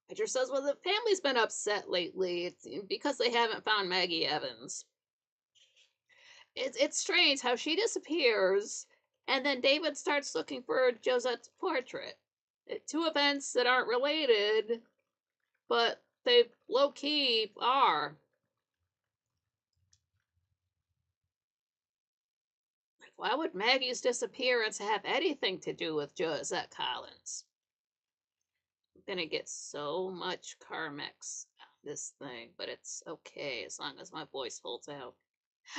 Roger says, well, the family's been upset lately. It's because they haven't found Maggie Evans. It's strange how she disappears, and then David starts looking for Josette's portrait. Two events that aren't related, but they low key are. Why would Maggie's disappearance have anything to do with Josette Collins? I'm gonna get so much Carmex on this thing, but it's okay as long as my voice holds out.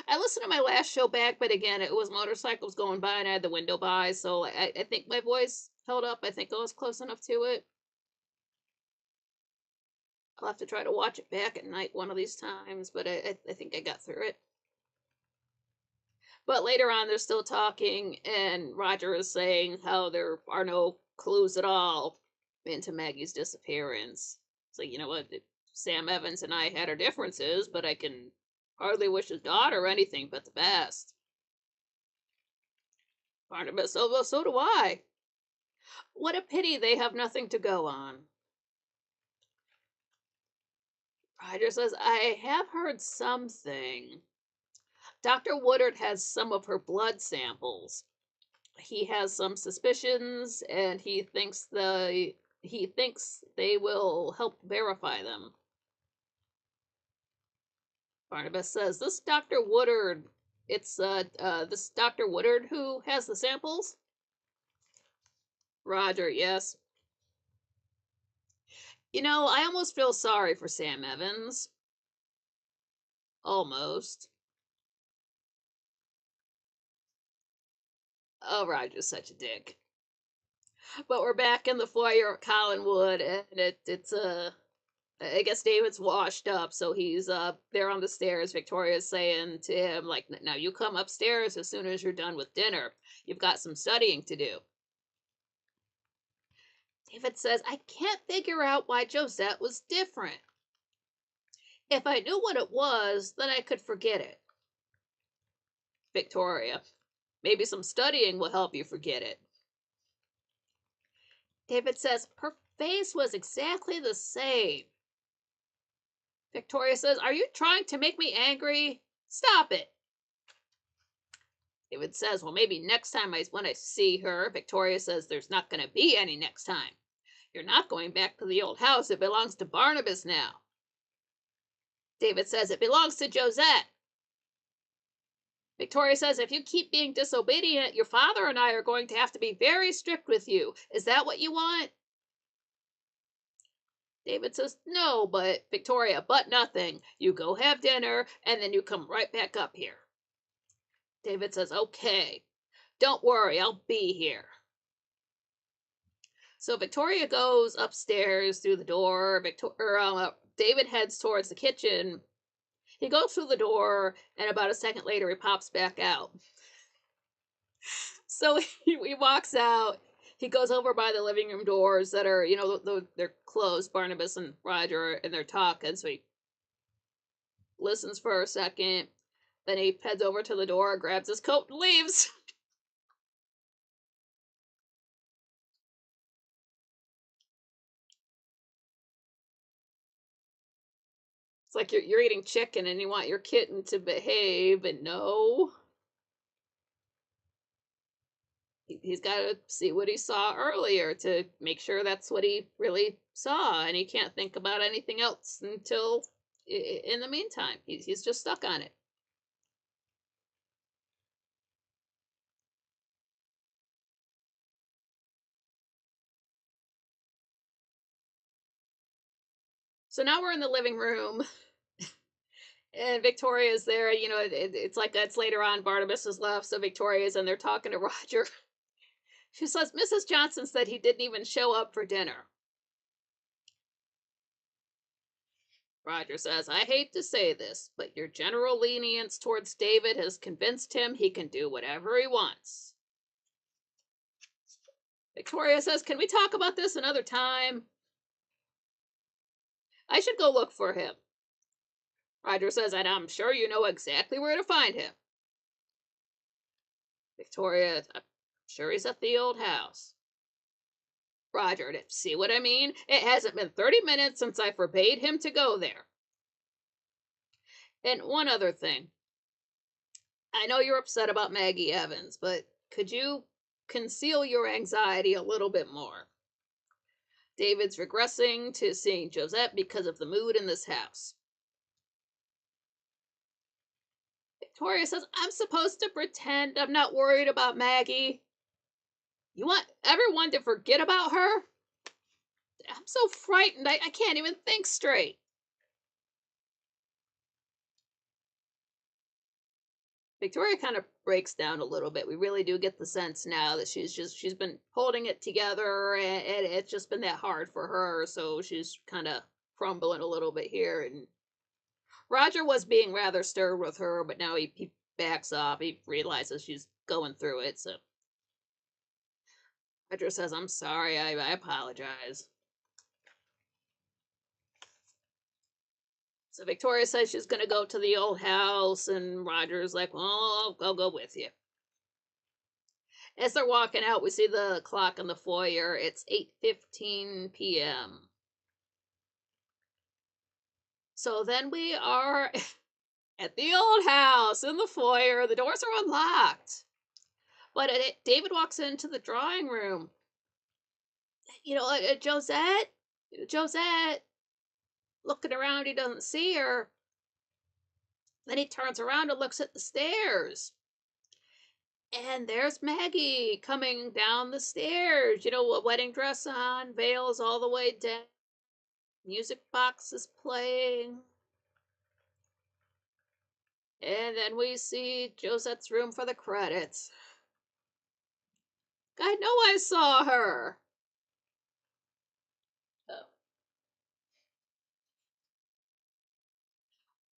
I listened to my last show back, but again, it was motorcycles going by and I had the window by, so I think my voice held up. I think I was close enough to it. I'll have to try to watch it back at night one of these times, but I think I got through it. But later on, they're still talking, and Roger is saying how there are no clues at all into Maggie's disappearance. So, you know what? Sam Evans and I had our differences, but I can hardly wish his daughter anything but the best. Barnabas, oh, well, so do I. What a pity they have nothing to go on. Roger says, I have heard something. Dr. Woodard has some of her blood samples. He has some suspicions, and he thinks they will help verify them. Barnabas says, this Dr. Woodard, It's this Dr. Woodard who has the samples. Roger, yes. You know, I almost feel sorry for Sam Evans. Almost. Oh, Roger's such a dick. But we're back in the foyer at Collinwood, and it's I guess David's washed up, so he's there on the stairs. Victoria's saying to him, like, now you come upstairs as soon as you're done with dinner. You've got some studying to do. David says, I can't figure out why Josette was different. If I knew what it was, then I could forget it. Victoria, maybe some studying will help you forget it. David says, her face was exactly the same. Victoria says, are you trying to make me angry? Stop it. David says, well, maybe next time when I see her. Victoria says, there's not going to be any next time. You're not going back to the old house. It belongs to Barnabas now. David says, it belongs to Josette. Victoria says, if you keep being disobedient, your father and I are going to have to be very strict with you. Is that what you want? David says, no, but Victoria, but nothing. You go have dinner, and then you come right back up here. David says, okay. Don't worry, I'll be here. So Victoria goes upstairs through the door. David heads towards the kitchen. He goes through the door, and about a second later, he pops back out. So he walks out. He goes over by the living room doors that are, they're closed. Barnabas and Roger, and they're talking. So he listens for a second. Then he heads over to the door, grabs his coat, and leaves. It's like you're eating chicken and you want your kitten to behave, and no. He's got to see what he saw earlier to make sure that's what he really saw, and he can't think about anything else until in the meantime. He's just stuck on it. So now we're in the living room, and Victoria's there. It's like that's later on. Barnabas is left, so Victoria's and they're talking to Roger. She says, Mrs. Johnson said he didn't even show up for dinner. Roger says, I hate to say this, but your general lenience towards David has convinced him he can do whatever he wants. Victoria says, can we talk about this another time? I should go look for him. Roger says, and I'm sure you know exactly where to find him. Victoria, I'm sure he's at the old house. Roger, see what I mean? It hasn't been 30 minutes since I forbade him to go there. And one other thing. I know you're upset about Maggie Evans, but could you conceal your anxiety a little bit more? David's regressing to seeing Josette because of the mood in this house. Victoria says, I'm supposed to pretend I'm not worried about Maggie. You want everyone to forget about her? I'm so frightened, I can't even think straight. Victoria kind of breaks down a little bit. We really do get the sense now that she's been holding it together, and it's just been that hard for her, so she's kind of crumbling a little bit here. And Roger was being rather stern with her, but now he backs off. He realizes she's going through it, so Roger says, I'm sorry, I apologize. So Victoria says she's going to go to the old house, and Roger's like, well, I'll go with you. As they're walking out, we see the clock in the foyer. It's 8:15 p.m. So then we are at the old house in the foyer. The doors are unlocked. But David walks into the drawing room. Josette, looking around, he doesn't see her. Then he turns around and looks at the stairs. And there's Maggie coming down the stairs, a wedding dress on, veils all the way down, music box is playing. And then we see Josette's room for the credits. I know I saw her.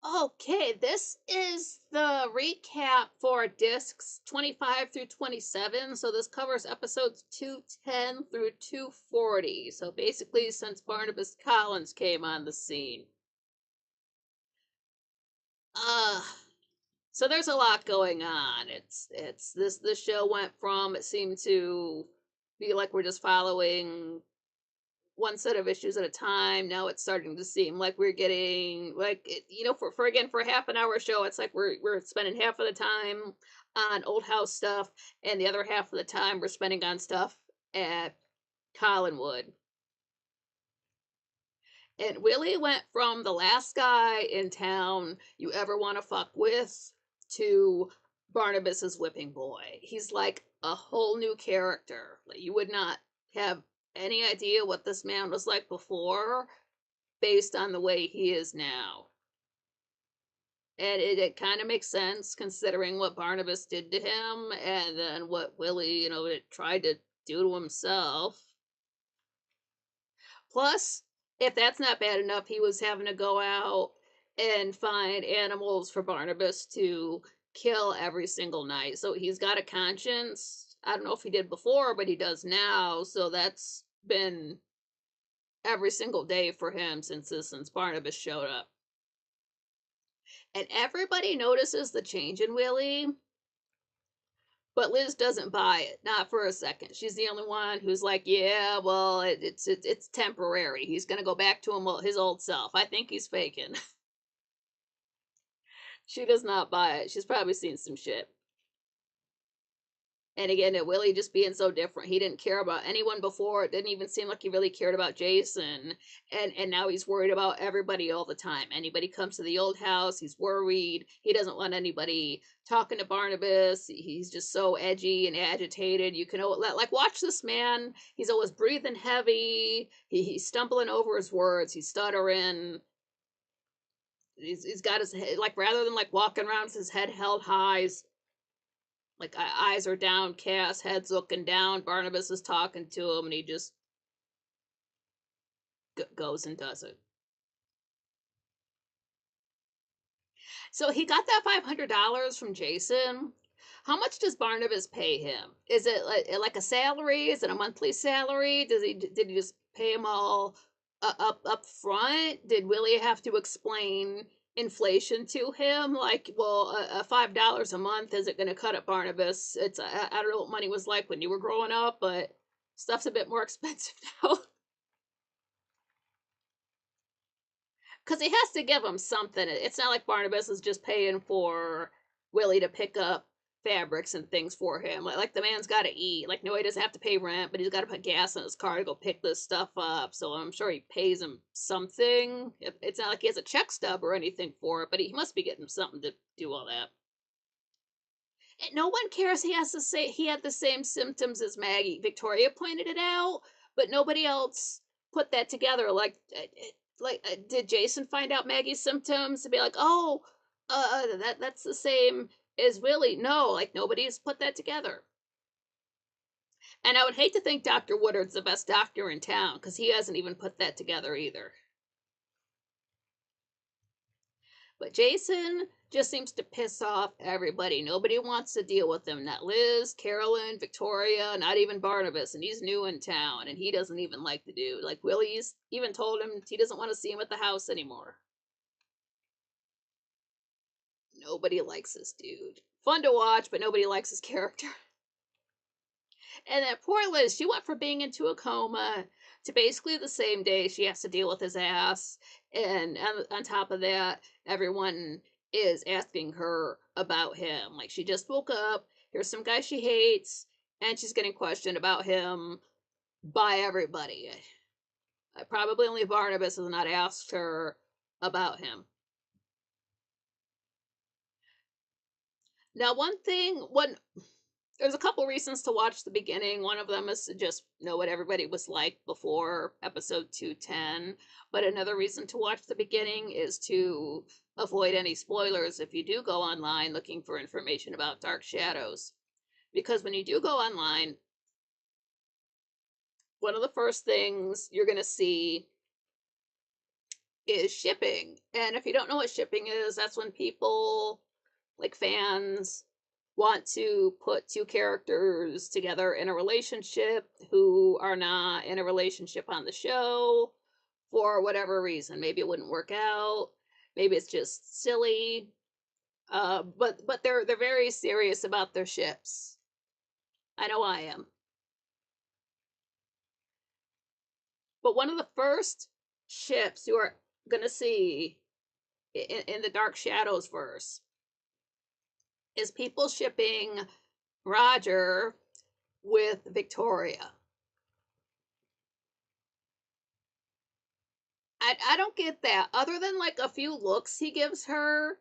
Okay, this is the recap for discs 25 through 27. So this covers episodes 210 through 240. So basically, since Barnabas Collins came on the scene. Uh, so there's a lot going on. It's this show went from, it seemed to be like we're just following one set of issues at a time. Now it's starting to seem like we're getting like for again, for a half an hour show, it's like we're spending half of the time on old house stuff, and the other half of the time we're spending on stuff at Collinwood. And Willie went from the last guy in town you ever want to fuck with to Barnabas's whipping boy. He's like a whole new character. Like, you would not have any idea what this man was like before based on the way he is now. And it kind of makes sense considering what Barnabas did to him and then what Willie, tried to do to himself. Plus, if that's not bad enough, he was having to go out and find animals for Barnabas to kill every single night. So he's got a conscience. I don't know if he did before, but he does now. So that's been every single day for him since Barnabas showed up. And everybody notices the change in Willie, but Liz doesn't buy it, not for a second. She's the only one who's like, "Yeah, well, it's temporary. He's gonna go back to his old self. I think he's faking." She does not buy it. She's probably seen some shit. And again, Willie just being so different. He didn't care about anyone before. It didn't even seem like he really cared about Jason. And now he's worried about everybody all the time. Anybody comes to the old house, he's worried. He doesn't want anybody talking to Barnabas. He's just so edgy and agitated. You can like watch this man. He's always breathing heavy. He's stumbling over his words. He's stuttering. He's got his head, like, rather than like walking around with his head held high, like eyes are downcast, head's looking down. Barnabas is talking to him, and he just goes and does it. So he got that $500 from Jason. How much does Barnabas pay him? Is it like a salary? Is it a monthly salary? Did he just pay him all up front? Did Willie have to explain inflation to him? Like, well, $5 a month isn't going to cut it, Barnabas. I don't know what money was like when you were growing up, but stuff's a bit more expensive now. Because he has to give him something. It's not like Barnabas is just paying for Willie to pick up fabrics and things for him. Like the man's got to eat. Like, no, he doesn't have to pay rent, but he's got to put gas in his car to go pick this stuff up. So I'm sure he pays him something. It's not like he has a check stub or anything for it, but he must be getting something to do all that. And no one cares he has to say he had the same symptoms as Maggie. Victoria pointed it out, but nobody else put that together. Did Jason find out Maggie's symptoms to be like, oh, that's the same as Willie? No, like, nobody's put that together. And I would hate to think Dr. Woodard's the best doctor in town because he hasn't even put that together either. But Jason just seems to piss off everybody. Nobody wants to deal with him. Not Liz, Carolyn, Victoria, not even Barnabas. And he's new in town, and he doesn't even like the dude. Like, Willie's even told him he doesn't want to see him at the house anymore. Nobody likes this dude. Fun to watch, but nobody likes his character. And then poor Liz, she went from being into a coma to basically the same day she has to deal with his ass. And on top of that, everyone is asking her about him. Like, she just woke up, here's some guy she hates, and she's getting questioned about him by everybody. Probably only Barnabas has not asked her about him. Now, one there's a couple reasons to watch the beginning. One of them is to just know what everybody was like before episode 210. But another reason to watch the beginning is to avoid any spoilers if you do go online looking for information about Dark Shadows. Because when you do go online, one of the first things you're going to see is shipping. And if you don't know what shipping is, that's when people, like fans, want to put two characters together in a relationship who are not in a relationship on the show for whatever reason. Maybe it wouldn't work out. Maybe it's just silly. But they're very serious about their ships. I know I am. But one of the first ships you are gonna see in the Dark Shadows verse is people shipping Roger with Victoria. I don't get that. Other than like a few looks he gives her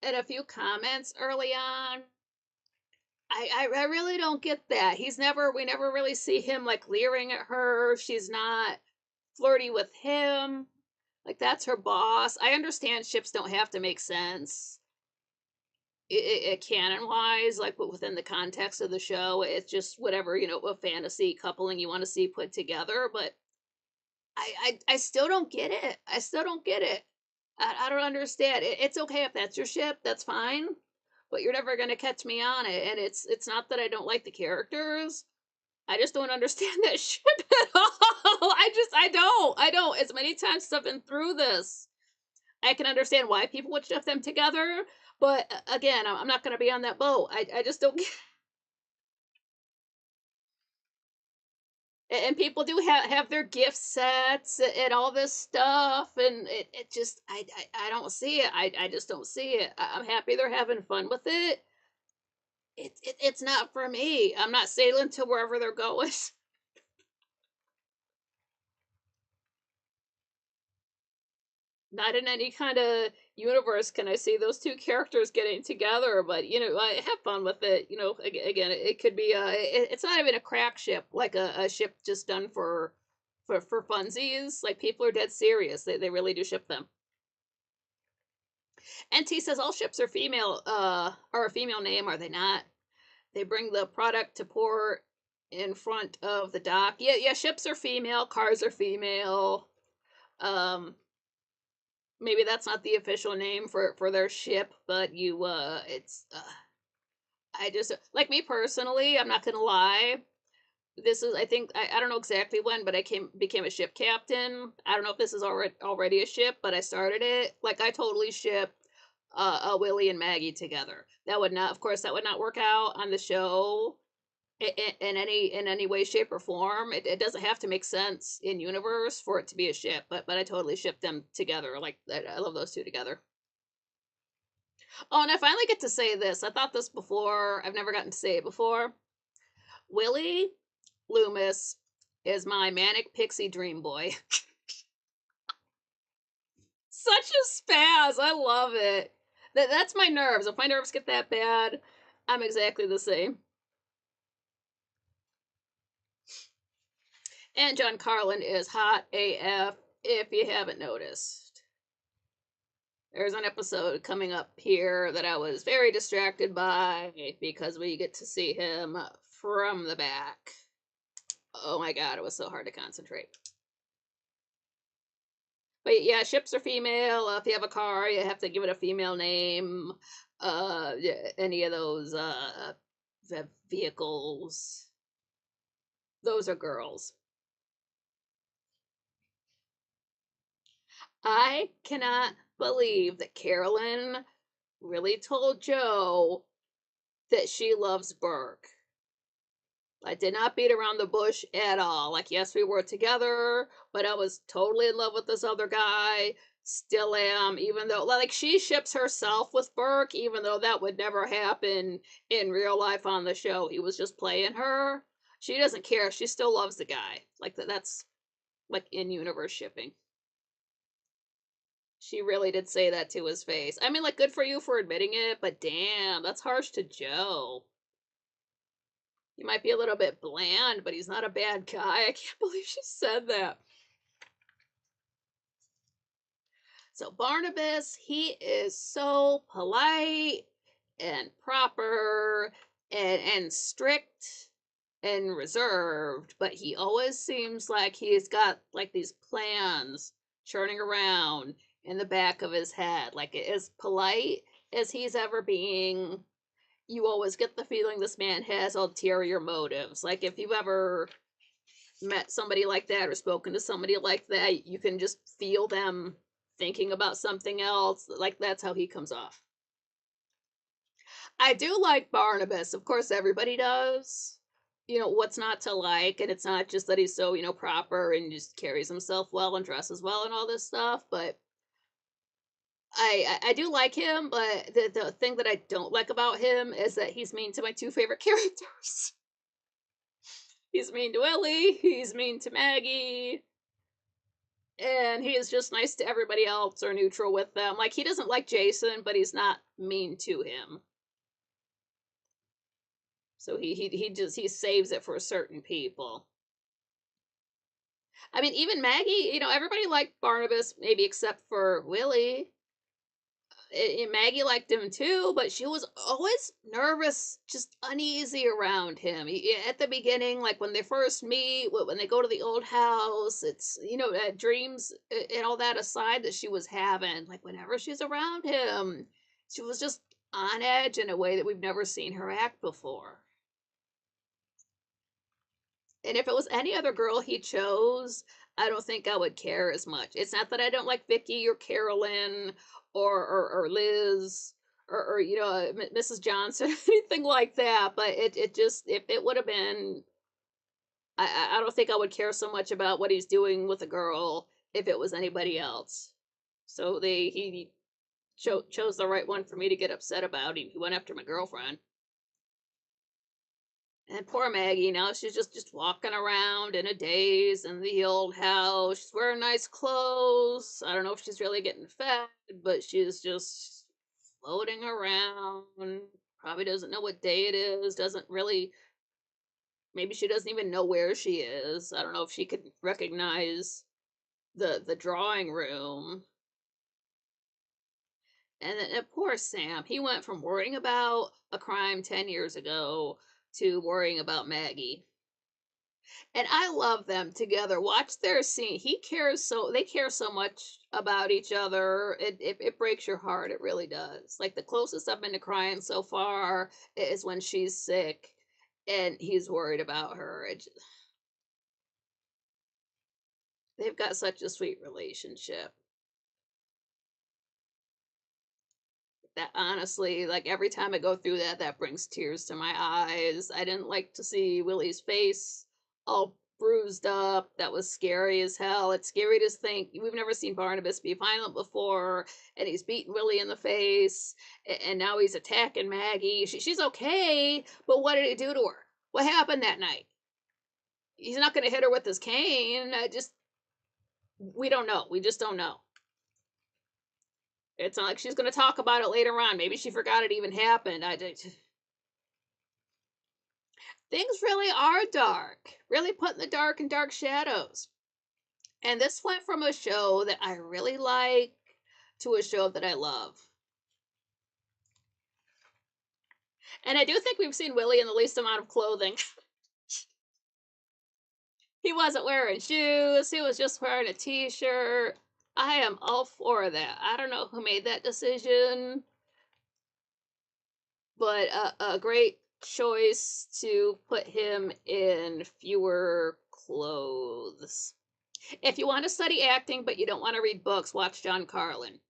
and a few comments early on, I really don't get that. We never really see him like leering at her. She's not flirty with him. Like that's her boss. I understand ships don't have to make sense. Canon wise, like but within the context of the show, it's just whatever, a fantasy coupling you want to see put together. But I still don't get it. I still don't get it. I don't understand. It's okay if that's your ship, that's fine. But you're never gonna catch me on it. And it's not that I don't like the characters. I just don't understand that ship at all. I don't. As many times as I've been through this, I can understand why people would ship them together. But again, I'm not gonna be on that boat. I just don't get. And people do have their gift sets and all this stuff, and it just I don't see it. I just don't see it. I'm happy they're having fun with it. It's not for me. I'm not sailing to wherever they're going. Not in any kind of universe can I see those two characters getting together. But I have fun with it. Again, it could be it's not even a crack ship, like a ship just done for funsies. Like people are dead serious. They really do ship them. NT says all ships are female, are a female name, are they not? They bring the product to port in front of the dock. Yeah, yeah, ships are female, cars are female. Um, Maybe that's not the official name for their ship, but it's I just like me personally, I'm not gonna lie. This is I think I don't know exactly when, but I came became a ship captain. I don't know if this is already a ship, but I started it. Like I totally ship Willie and Maggie together. That would not, of course, that would not work out on the show in any way, shape, or form. It doesn't have to make sense in universe for it to be a ship, but I totally ship them together. Like I love those two together. Oh, and I finally get to say this. I thought this before. I've never gotten to say it before. Willie Loomis is my manic pixie dream boy. Such a spaz. I love it. That's my nerves. If my nerves get that bad, I'm exactly the same. And John Carlin is hot AF if you haven't noticed. There's an episode coming up here that I was very distracted by because we get to see him from the back. Oh my god, it was so hard to concentrate. But yeah, ships are female. If you have a car, you have to give it a female name. Yeah, any of those vehicles, those are girls. I cannot believe that Carolyn really told Joe that she loves Burke. I did not beat around the bush at all. Like, yes, we were together, but I was totally in love with this other guy. Still am, even though, like, she ships herself with Burke, even though that would never happen in real life on the show. He was just playing her. She doesn't care. She still loves the guy. Like, that's like in universe shipping. She really did say that to his face. I mean, like, good for you for admitting it, but damn, that's harsh to Joe. He might be a little bit bland, but he's not a bad guy. I can't believe she said that. So Barnabas, he is so polite and proper and strict and reserved, but he always seems like he's got like these plans churning around in the back of his head. Like as polite as he's ever being, you always get the feeling this man has ulterior motives. Like if you've ever met somebody like that or spoken to somebody like that, you can just feel them thinking about something else. Like that's how he comes off. I do like Barnabas. Of course, everybody does. You know, what's not to like? And it's not just that he's so, proper and just carries himself well and dresses well and all this stuff, but I do like him, but the thing that I don't like about him is that he's mean to my two favorite characters. He's mean to Ellie, he's mean to Maggie, and he is just nice to everybody else or neutral with them. Like he doesn't like Jason, but he's not mean to him. So he saves it for certain people. I mean, even Maggie, everybody liked Barnabas, maybe except for Willie. Maggie liked him too, but she was always nervous, just uneasy around him. At the beginning, like when they first meet, when they go to the old house, it's, dreams and all that aside that she was having. Like whenever she's around him, she was just on edge in a way that we've never seen her act before. And if it was any other girl he chose, I don't think I would care as much. It's not that I don't like Vicky or Carolyn or Liz or Mrs. Johnson, anything like that. But it just if it would have been, I don't think I would care so much about what he's doing with a girl if it was anybody else. So he chose the right one for me to get upset about. He went after my girlfriend. And poor Maggie, now she's just walking around in a daze in the old house. She's wearing nice clothes. I don't know if she's really getting fed, but she's just floating around. Probably doesn't know what day it is. Doesn't really. Maybe she doesn't even know where she is. I don't know if she could recognize the drawing room. And then poor Sam, he went from worrying about a crime 10 years ago to worrying about Maggie. And I love them together. Watch their scene. They care so much about each other. It breaks your heart. It really does. Like the closest I've been to crying so far is when she's sick and he's worried about her. They've got such a sweet relationship. That honestly, like every time I go through that brings tears to my eyes. I didn't like to see Willie's face all bruised up. That was scary as hell. It's scary to think we've never seen Barnabas be violent before, and he's beating Willie in the face, and now he's attacking Maggie. She's okay, but what did he do to her? What happened that night? He's not going to hit her with his cane. We don't know. We just don't know. It's not like she's going to talk about it later on. Maybe she forgot it even happened. Things really are dark. Really put in the dark and dark shadows. And this went from a show that I really like to a show that I love. And I do think we've seen Willie in the least amount of clothing. He wasn't wearing shoes. He was just wearing a t-shirt. I am all for that. I don't know who made that decision, but a great choice to put him in fewer clothes. If you want to study acting but you don't want to read books, watch John Carlin.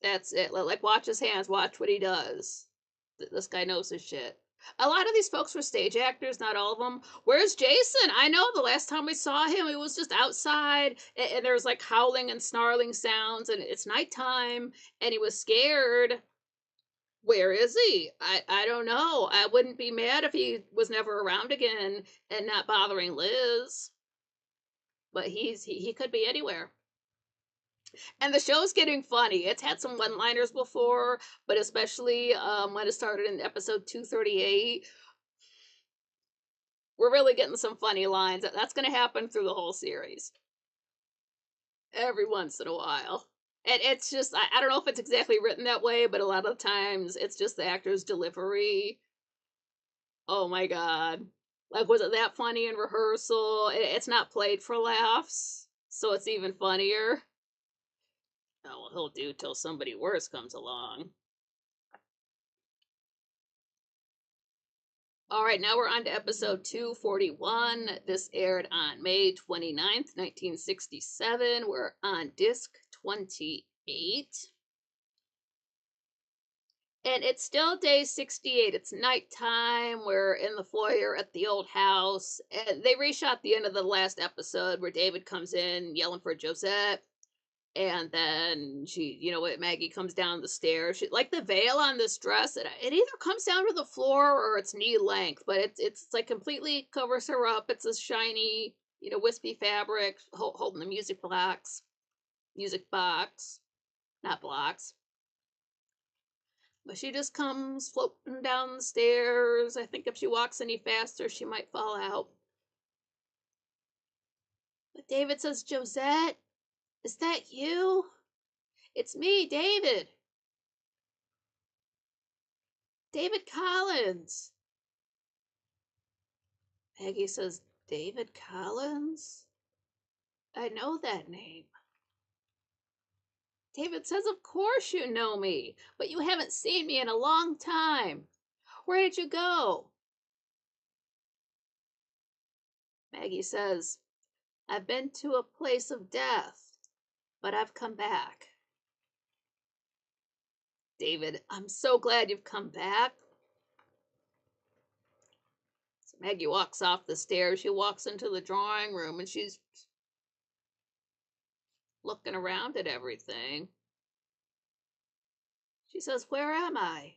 That's it. Like watch his hands, watch what he does. This guy knows his shit. A lot of these folks were stage actors, not all of them. Where's Jason? I know the last time we saw him, it was just outside, and there was like howling and snarling sounds, and it's nighttime, and he was scared. Where is he? I don't know. I wouldn't be mad if he was never around again and not bothering Liz. but he could be anywhere. And the show's getting funny. It's had some one-liners before, but especially when it started in episode 238, we're really getting some funny lines. That's going to happen through the whole series every once in a while. And it's just, I don't know if it's exactly written that way, but a lot of times it's just the actor's delivery. Oh my God. Like, was it that funny in rehearsal? It's not played for laughs, so it's even funnier. Oh, well, he'll do till somebody worse comes along. All right, now we're on to episode 241. This aired on May 29th, 1967. We're on disc 28. And it's still day 68. It's nighttime. We're in the foyer at the old house. And they reshot the end of the last episode where David comes in yelling for Josette. And then Maggie comes down the stairs. She, like the veil on this dress, it either comes down to the floor or it's knee length, but it's like completely covers her up. It's a shiny, wispy fabric holding the music box, not blocks. But she just comes floating down the stairs. I think if she walks any faster, she might fall out. But David says, Josette, is that you? It's me, David. David Collins. Maggie says, David Collins? I know that name. David says, of course you know me, but you haven't seen me in a long time. Where did you go? Maggie says, I've been to a place of death, but I've come back. David, I'm so glad you've come back. So Maggie walks off the stairs. She walks into the drawing room and she's looking around at everything. She says, where am I?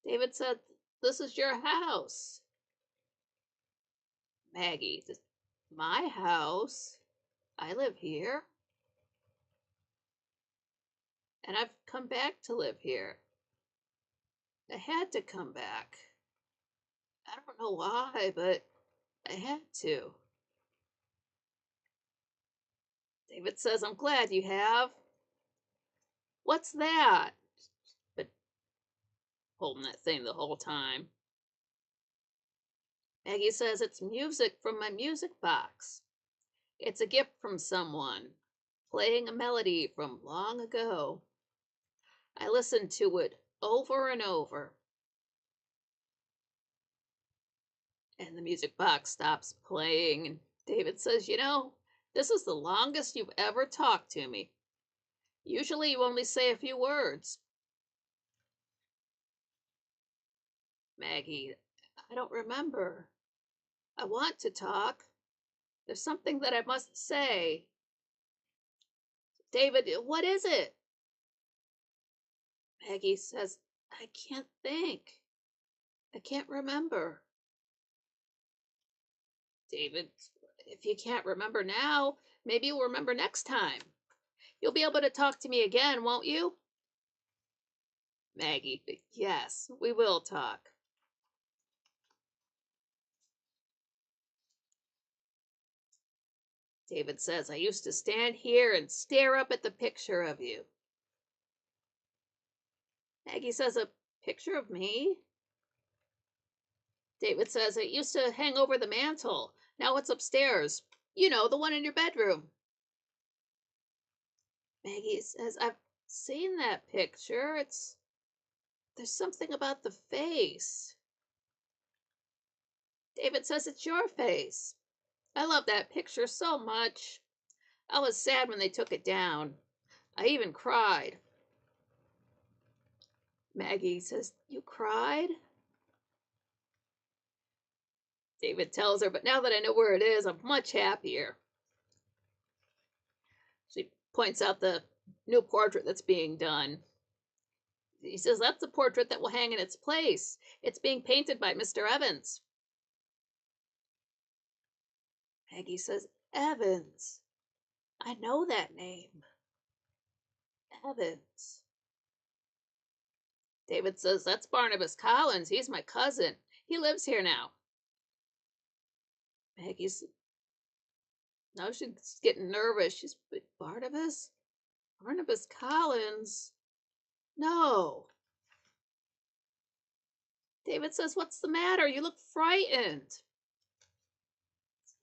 David said, this is your house. Maggie, my house? I live here. And I've come back to live here. I had to come back. I don't know why, but I had to. David says, I'm glad you have. What's that? But holding that thing the whole time. Maggie says, it's music from my music box. It's a gift from someone, playing a melody from long ago. I listened to it over and over. And the music box stops playing, and David says, this is the longest you've ever talked to me. Usually you only say a few words. Maggie, I don't remember. I want to talk. There's something that I must say. David, what is it? Maggie says, I can't think. I can't remember. David, if you can't remember now, maybe you'll remember next time. You'll be able to talk to me again, won't you? Maggie, yes, we will talk. David says, I used to stand here and stare up at the picture of you. Maggie says, a picture of me? David says, it used to hang over the mantel. Now it's upstairs. The one in your bedroom. Maggie says, I've seen that picture. There's something about the face. David says, it's your face. I love that picture so much. I was sad when they took it down. I even cried. Maggie says, you cried? David tells her, but now that I know where it is, I'm much happier. She points out the new portrait that's being done. He says, that's the portrait that will hang in its place. It's being painted by Mr. Evans. Maggie says, Evans. I know that name. Evans. David says, that's Barnabas Collins. He's my cousin. He lives here now. Maggie's now she's getting nervous. She's Barnabas? Barnabas Collins? No. David says, what's the matter? You look frightened.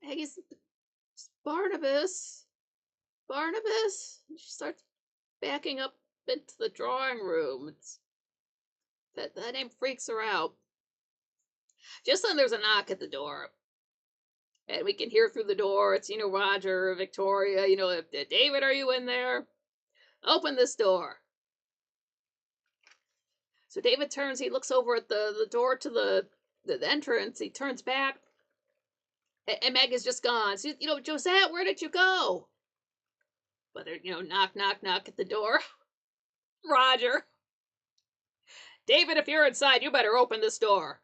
Maggie's Barnabas. Barnabas? And she starts backing up into the drawing room. That name freaks her out. Just then there's a knock at the door. And we can hear through the door. It's, Roger, Victoria, David, are you in there? Open this door. So David turns, he looks over at the door to the entrance. He turns back. And Maggie's just gone. So, Josette, where did you go? But they're, knock, knock, knock at the door. Roger. David, if you're inside, you better open this door.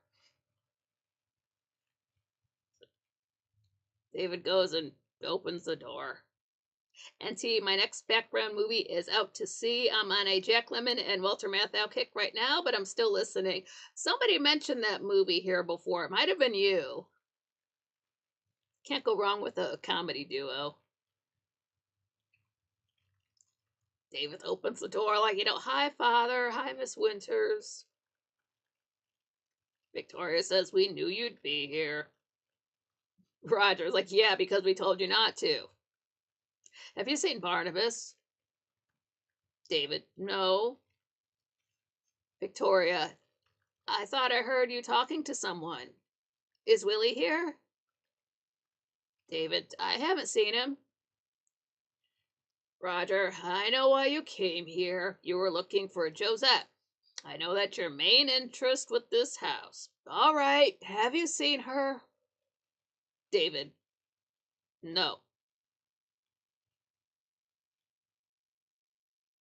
David goes and opens the door. And see, my next background movie is Out to Sea. I'm on a Jack Lemmon and Walter Matthau kick right now, but I'm still listening. Somebody mentioned that movie here before. It might have been you. Can't go wrong with a comedy duo. David opens the door like, hi, Father. Hi, Miss Winters. Victoria says, we knew you'd be here. Roger's like, yeah, because we told you not to. Have you seen Barnabas? David, no. Victoria, I thought I heard you talking to someone. Is Willie here? David, I haven't seen him. Roger, I know why you came here. You were looking for Josette. I know that's your main interest with this house. All right, have you seen her? David, no.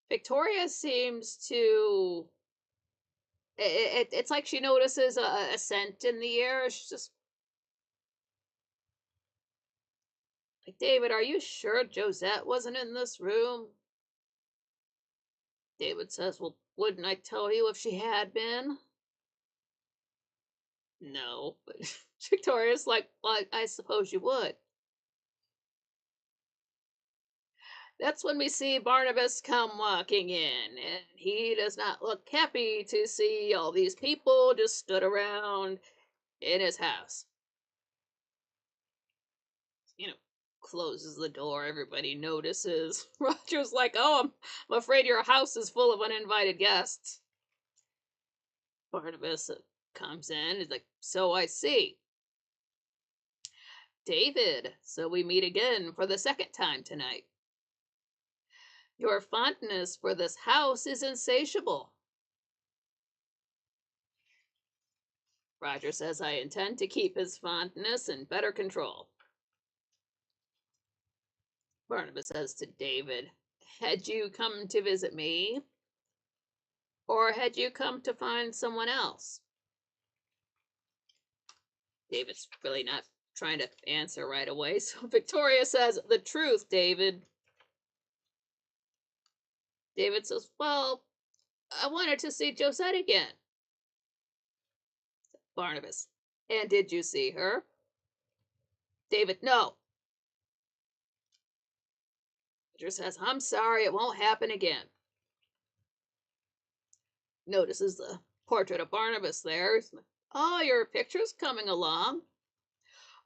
Victoria seems to... It's like she notices a scent in the air. She's just... like, David, are you sure Josette wasn't in this room? David says, well, wouldn't I tell you if she had been? No, but Victoria's like, well, I suppose you would. That's when we see Barnabas come walking in, and he does not look happy to see all these people just stood around in his house. Closes the door. Everybody notices. Roger's like, oh, I'm afraid your house is full of uninvited guests. Barnabas comes in. He's like, so I see. David, so we meet again for the second time tonight. Your fondness for this house is insatiable. Roger says, I intend to keep his fondness in better control. Barnabas says to David, had you come to visit me? Or had you come to find someone else? David's really not trying to answer right away, so Victoria says, the truth, David. David says, well, I wanted to see Josette again. Barnabas, and did you see her? David, no. Roger says, I'm sorry, it won't happen again. Notices the portrait of Barnabas there. Oh, your picture's coming along.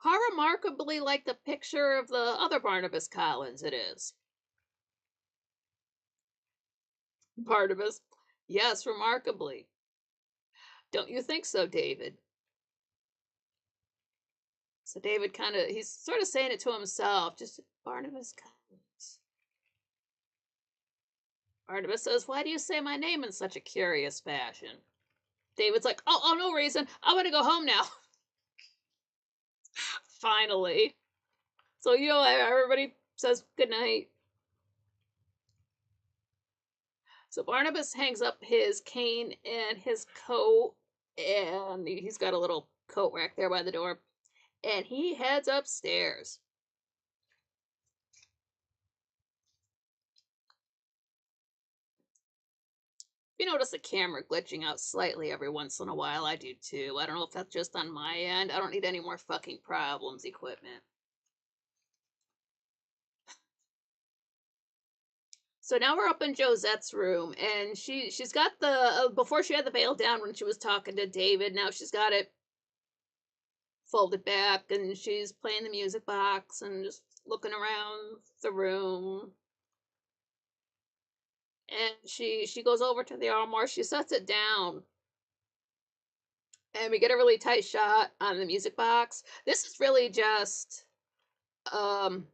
How remarkably like the picture of the other Barnabas Collins it is. Barnabas, yes, remarkably. Don't you think so, David? So David he's sort of saying it to himself, just Barnabas Collins. Barnabas says, why do you say my name in such a curious fashion? David's like, oh, no reason. I want to go home now. Finally. So, everybody says goodnight. So Barnabas hangs up his cane and his coat, and he's got a little coat rack there by the door, and he heads upstairs. If you notice the camera glitching out slightly every once in a while, I do too. I don't know if that's just on my end. I don't need any more fucking problems, equipment. So now we're up in Josette's room, and she's got the before she had the veil down when she was talking to David. Now she's got it folded back, and she's playing the music box and just looking around the room. And she goes over to the armoire. She sets it down, and we get a really tight shot on the music box. This is really just um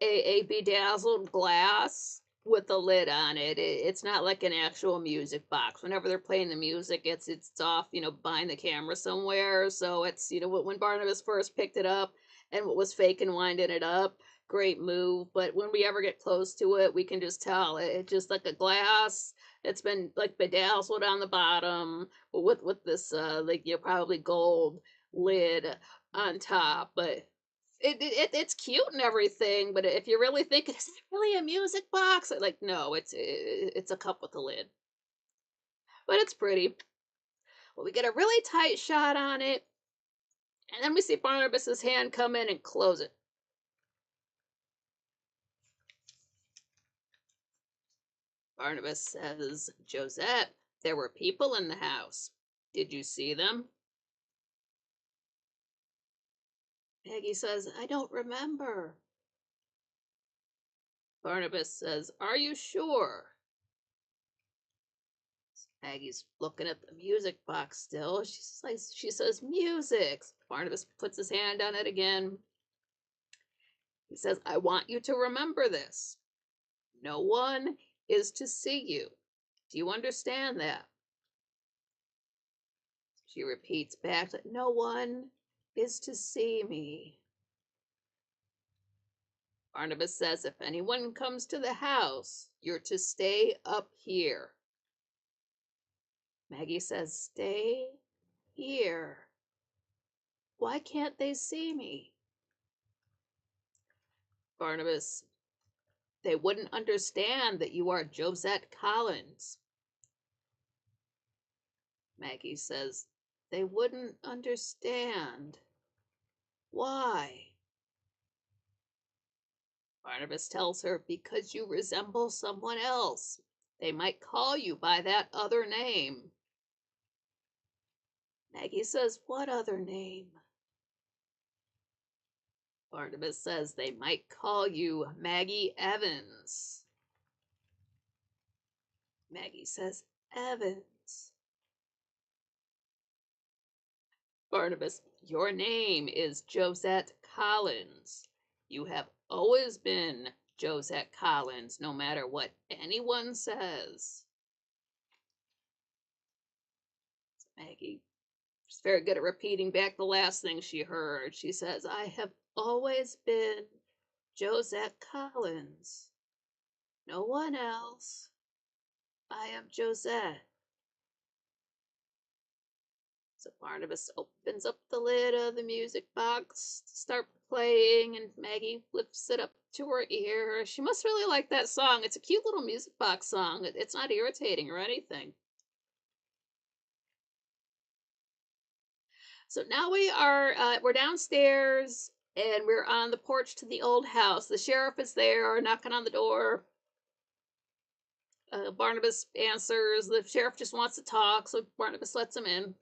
a bedazzled glass with a lid on it. It's not like an actual music box. Whenever they're playing the music, it's off, behind the camera somewhere. So it's, when Barnabas first picked it up and what was fake and winding it up, great move. But when we ever get close to it, we can just tell it's just like a glass. It's been like bedazzled on the bottom with this like probably gold lid on top, but it's cute and everything, but if you're really thinking, is it really a music box? Like, no, it's a cup with a lid, but it's pretty. Well, we get a really tight shot on it, and then we see Barnabas's hand come in and close it. Barnabas says, Josette, there were people in the house. Did you see them? Maggie says, I don't remember. Barnabas says, are you sure? Maggie's looking at the music box still. She says, music. Barnabas puts his hand on it again. He says, I want you to remember this. No one is to see you. Do you understand that? She repeats back that no one is to see me. Barnabas says, if anyone comes to the house, you're to stay up here. Maggie says, stay here. Why can't they see me? Barnabas, they wouldn't understand that you are Josette Collins. Maggie says, they wouldn't understand. Why? Barnabas tells her, because you resemble someone else. They might call you by that other name. Maggie says, what other name? Barnabas says, they might call you Maggie Evans. Maggie says, Evans. Barnabas, your name is Josette Collins. You have always been Josette Collins, no matter what anyone says. Maggie is very good at repeating back the last thing she heard. She says, I have always been Josette Collins. No one else. I am Josette. So Barnabas opens up the lid of the music box to start playing, and Maggie lifts it up to her ear. She must really like that song. It's a cute little music box song. It's not irritating or anything. So now we're downstairs, and we're on the porch to the old house. The sheriff is there, knocking on the door. Barnabas answers. The sheriff just wants to talk, so Barnabas lets him in.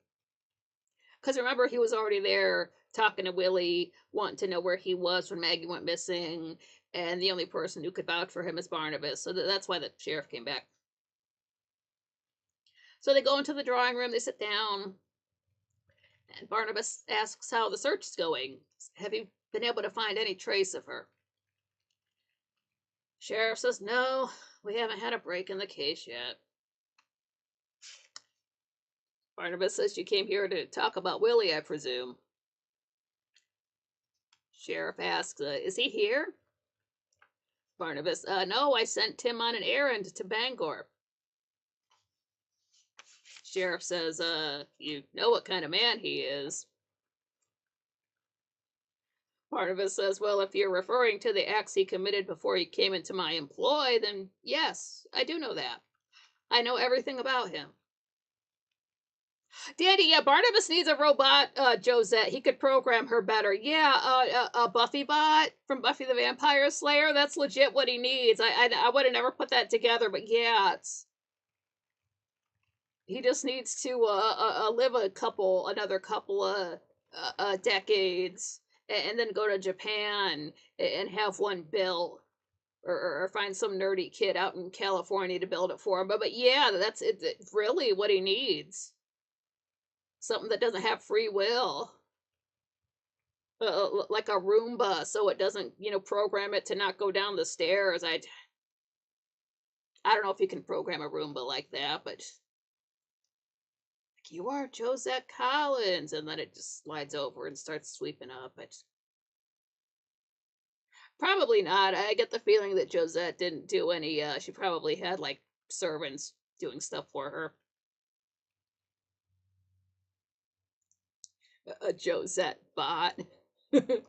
Because remember, he was already there talking to Willie, wanting to know where he was when Maggie went missing, and the only person who could vouch for him is Barnabas. So that's why the sheriff came back. So they go into the drawing room, they sit down, and Barnabas asks how the search is going. Have you been able to find any trace of her? Sheriff says, no, we haven't had a break in the case yet. Barnabas says, you came here to talk about Willie, I presume. Sheriff asks, is he here? Barnabas, no, I sent Tim on an errand to Bangor. Sheriff says, you know what kind of man he is. Barnabas says, well, if you're referring to the acts he committed before he came into my employ, then yes, I do know that. I know everything about him. Danny, yeah, Barnabas needs a robot, Josette. He could program her better. Yeah, a Buffy bot from Buffy the Vampire Slayer. That's legit what he needs. I would have never put that together, but yeah, he just needs to live another couple of decades, and then go to Japan and have one built. Or find some nerdy kid out in California to build it for him. But yeah, that's really what he needs. Something that doesn't have free will, like a Roomba, so it doesn't, program it to not go down the stairs. I don't know if you can program a Roomba like that, but like, you are Josette Collins, and then it just slides over and starts sweeping up. But probably not. I get the feeling that Josette didn't do any. She probably had like servants doing stuff for her. A Josette bot. But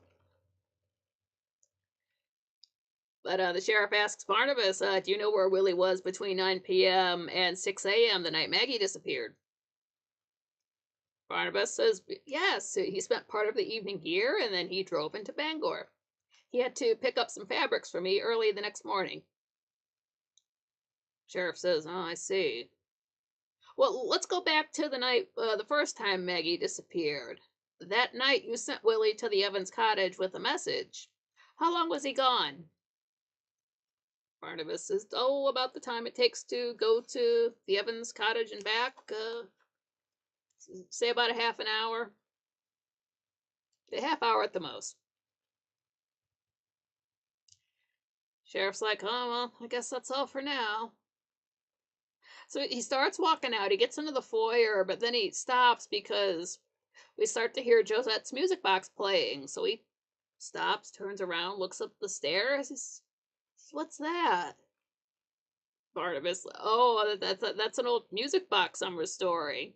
the sheriff asks Barnabas, do you know where Willie was between 9 p.m. and 6 a.m. the night Maggie disappeared? Barnabas says, yes, he spent part of the evening here and then he drove into Bangor. He had to pick up some fabrics for me early the next morning. Sheriff says, oh, I see. Well, let's go back to the night, the first time Maggie disappeared. That night you sent Willie to the Evans cottage with a message. How long was he gone? Barnabas says, oh, about the time it takes to go to the Evans cottage and back. Say about a half an hour. A half hour at the most. Sheriff's like, oh, well, I guess that's all for now. So he starts walking out. He gets into the foyer, but then he stops because we start to hear Josette's music box playing. So he stops, turns around, looks up the stairs. What's that? Barnabas, oh, that's an old music box I'm restoring.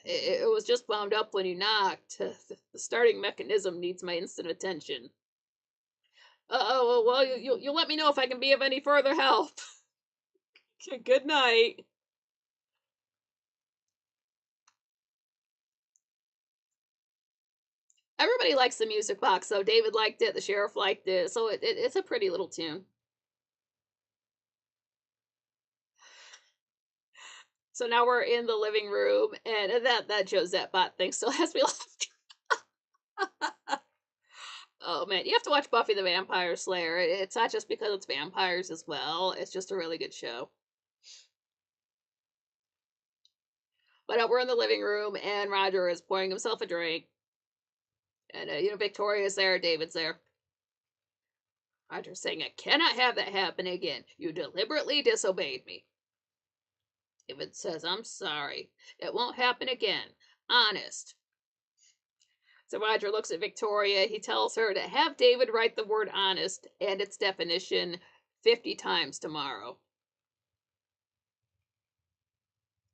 It was just wound up when you knocked. The starting mechanism needs my instant attention. Oh, well, you'll let me know if I can be of any further help. Good night. Everybody likes the music box, though. David liked it, the sheriff liked it, so it's a pretty little tune. So now we're in the living room, and that Josette bot thing still has me laughing. Oh man, you have to watch Buffy the Vampire Slayer. It's not just because it's vampires as well. It's just a really good show. But we're in the living room, and Roger is pouring himself a drink, and Victoria's there, David's there. Roger's saying, "I cannot have that happen again. You deliberately disobeyed me." David says, "I'm sorry. It won't happen again. Honest." So Roger looks at Victoria. He tells her to have David write the word honest and its definition 50 times tomorrow.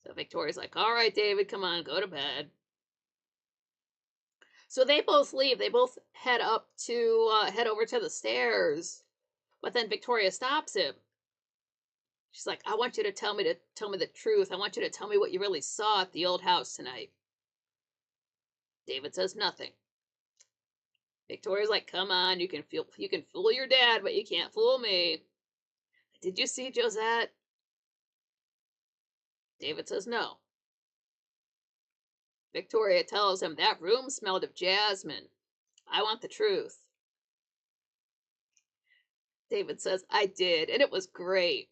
So Victoria's like, all right, David, come on, go to bed. So they both leave. They both head over to the stairs. But then Victoria stops him. She's like, I want you to tell me the truth. I want you to tell me what you really saw at the old house tonight. David says nothing. Victoria's like, come on, you can fool your dad, but you can't fool me. Did you see Josette? David says no. Victoria tells him that room smelled of jasmine. I want the truth. David says, I did, and it was great.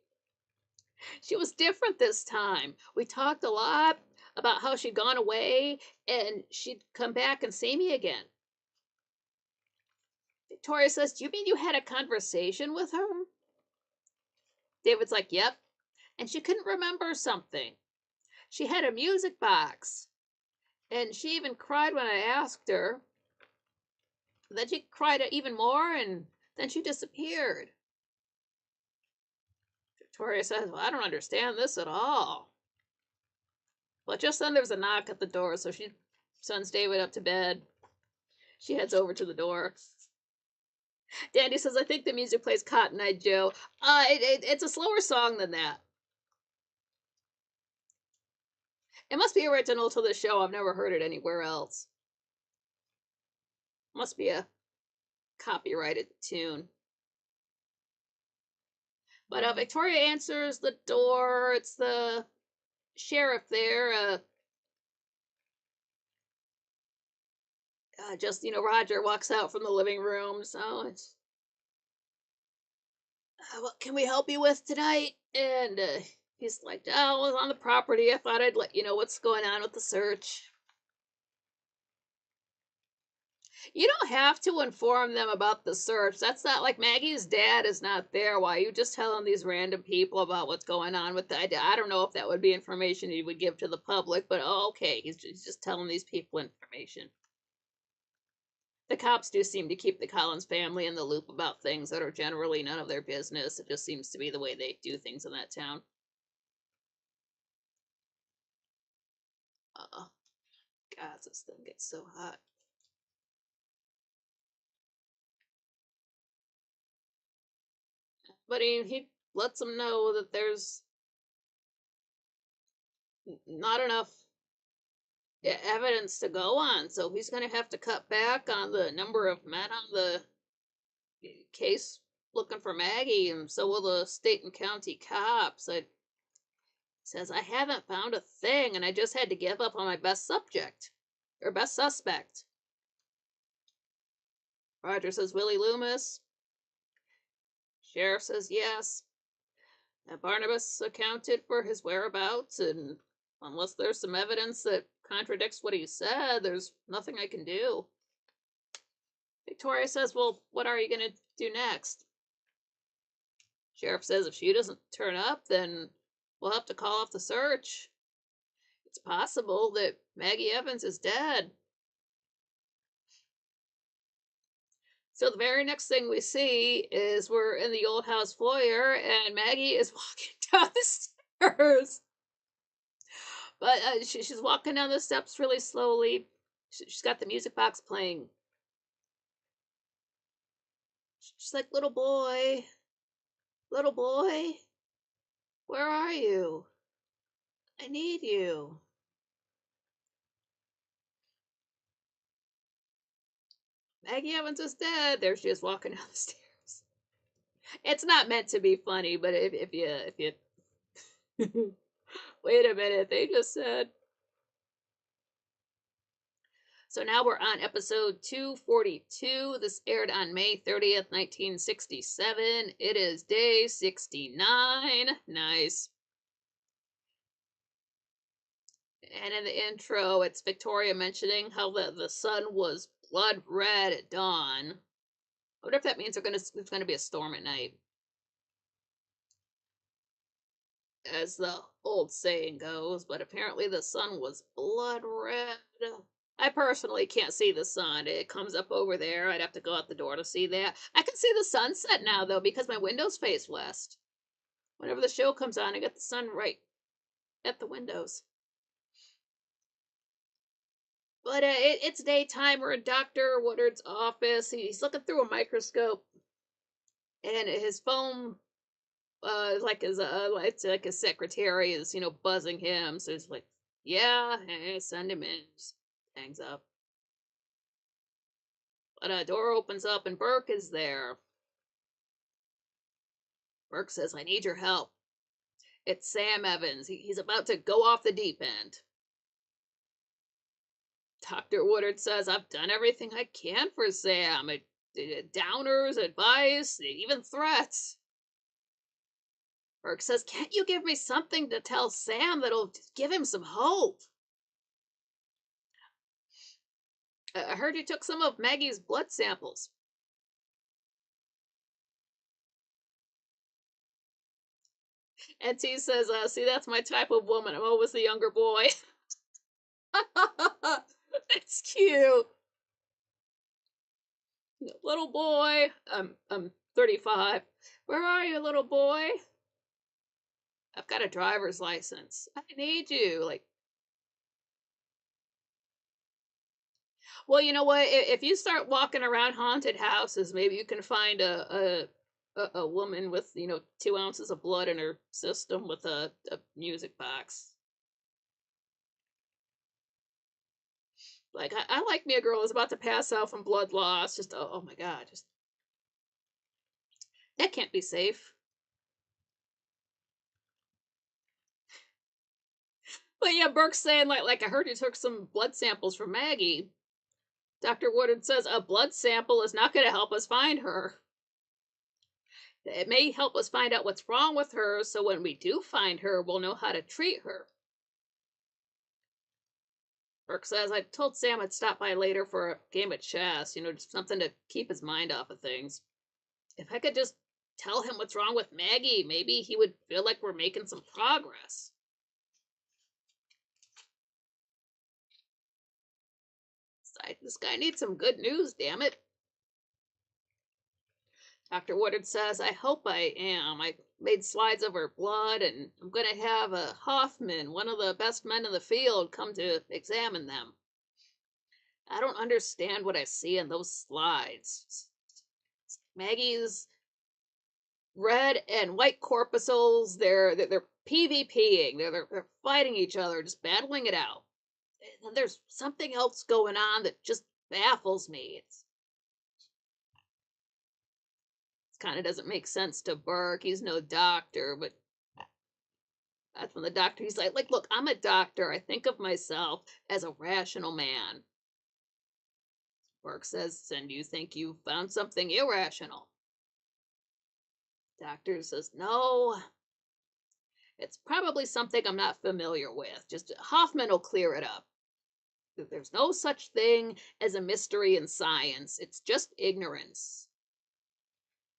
She was different this time. We talked a lot about how she'd gone away and she'd come back and see me again. Victoria says, do you mean you had a conversation with her? David's like, yep. And she couldn't remember something. She had a music box. And she even cried when I asked her. Then she cried even more, and then she disappeared. Victoria says, well, I don't understand this at all. Well, just then there's a knock at the door, so she sends David up to bed. She heads over to the door. Dandy says, I think the music plays Cotton Eye Joe. It's a slower song than that. It must be original to the show. I've never heard it anywhere else. Must be a copyrighted tune. But Victoria answers the door. It's the sheriff there. Just, Roger walks out from the living room. So it's, what can we help you with tonight? And he's like, oh, I was on the property. I thought I'd let you know what's going on with the search. You don't have to inform them about the search. That's not like Maggie's dad is not there. Why are you just telling these random people about what's going on with the idea? I don't know if that would be information he would give to the public, but okay, he's just telling these people information. The cops do seem to keep the Collins family in the loop about things that are generally none of their business. It just seems to be the way they do things in that town. God, this thing gets so hot. But he lets them know that there's not enough evidence to go on, so he's going to have to cut back on the number of men on the case looking for Maggie, and so will the state and county cops. It says, I haven't found a thing, and I just had to give up on my best suspect. Roger says, Willie Loomis. Sheriff says, yes. And Barnabas accounted for his whereabouts, and unless there's some evidence that contradicts what he said, there's nothing I can do. Victoria says, well, what are you going to do next? Sheriff says if she doesn't turn up, then we'll have to call off the search. It's possible that Maggie Evans is dead. So the very next thing we see is we're in the old house foyer, and Maggie is walking down the stairs. But she's walking down the steps really slowly. She's got the music box playing. She's like, little boy, where are you? I need you. Maggie Evans is dead. There she is walking down the stairs. It's not meant to be funny, but if you wait a minute, they just said. So now we're on episode 242. This aired on May 30th, 1967. It is day 69. Nice. And in the intro, it's Victoria mentioning how the sun was blood red at dawn. I wonder if that means there's going to be a storm at night. As the old saying goes, but apparently the sun was blood red. I personally can't see the sun. It comes up over there. I'd have to go out the door to see that. I can see the sunset now, though, because my windows face west. Whenever the show comes on, I get the sun right at the windows. But it's daytime. We're in Dr. Woodard's office. He's looking through a microscope. And his phone, it's like his secretary is, buzzing him. So he's like, yeah, send him in. Just hangs up. But a door opens up and Burke is there. Burke says, I need your help. It's Sam Evans. He's about to go off the deep end. Dr. Woodard says, I've done everything I can for Sam. Downers, advice, even threats. Burke says, can't you give me something to tell Sam that'll give him some hope? I heard you took some of Maggie's blood samples. And T says, see, that's my type of woman. I'm always the younger boy. It's cute. Little boy. I'm 35. Where are you, little boy? I've got a driver's license. I need you. Like, well, you know what? If you start walking around haunted houses, maybe you can find a woman with 2 ounces of blood in her system with a music box. Like, I like me a girl who's about to pass out from blood loss. Just, oh, oh my God, just that can't be safe. But yeah, Burke's saying like I heard you took some blood samples from Maggie. Dr. Woodard says a blood sample is not going to help us find her. It may help us find out what's wrong with her, so when we do find her, we'll know how to treat her. Burke says, I told Sam I'd stop by later for a game of chess, just something to keep his mind off of things. If I could just tell him what's wrong with Maggie, maybe he would feel like we're making some progress. This guy needs some good news, damn it. Dr. Woodard says, I hope I am. I made slides of her blood, and I'm going to have a Hoffman, one of the best men in the field, come to examine them. I don't understand what I see in those slides. Maggie's red and white corpuscles, they're PvPing. They're fighting each other, just battling it out. And there's something else going on that just baffles me. It's kind of doesn't make sense to Burke. He's no doctor, but that's when the doctor, he's like, look, I'm a doctor. I think of myself as a rational man. Burke says, and you think you found something irrational? Doctor says, no, it's probably something I'm not familiar with. Just Hoffman will clear it up. There's no such thing as a mystery in science. It's just ignorance.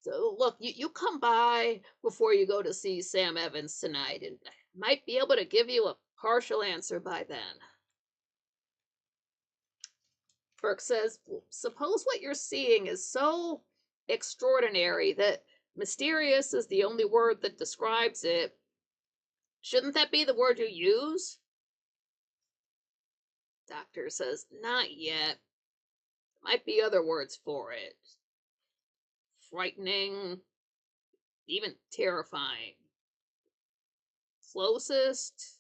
So look, you come by before you go to see Sam Evans tonight, and I might be able to give you a partial answer by then. Burke says, suppose what you're seeing is so extraordinary that mysterious is the only word that describes it. Shouldn't that be the word you use? Doctor says, not yet. Might be other words for it. Frightening, even terrifying. Closest,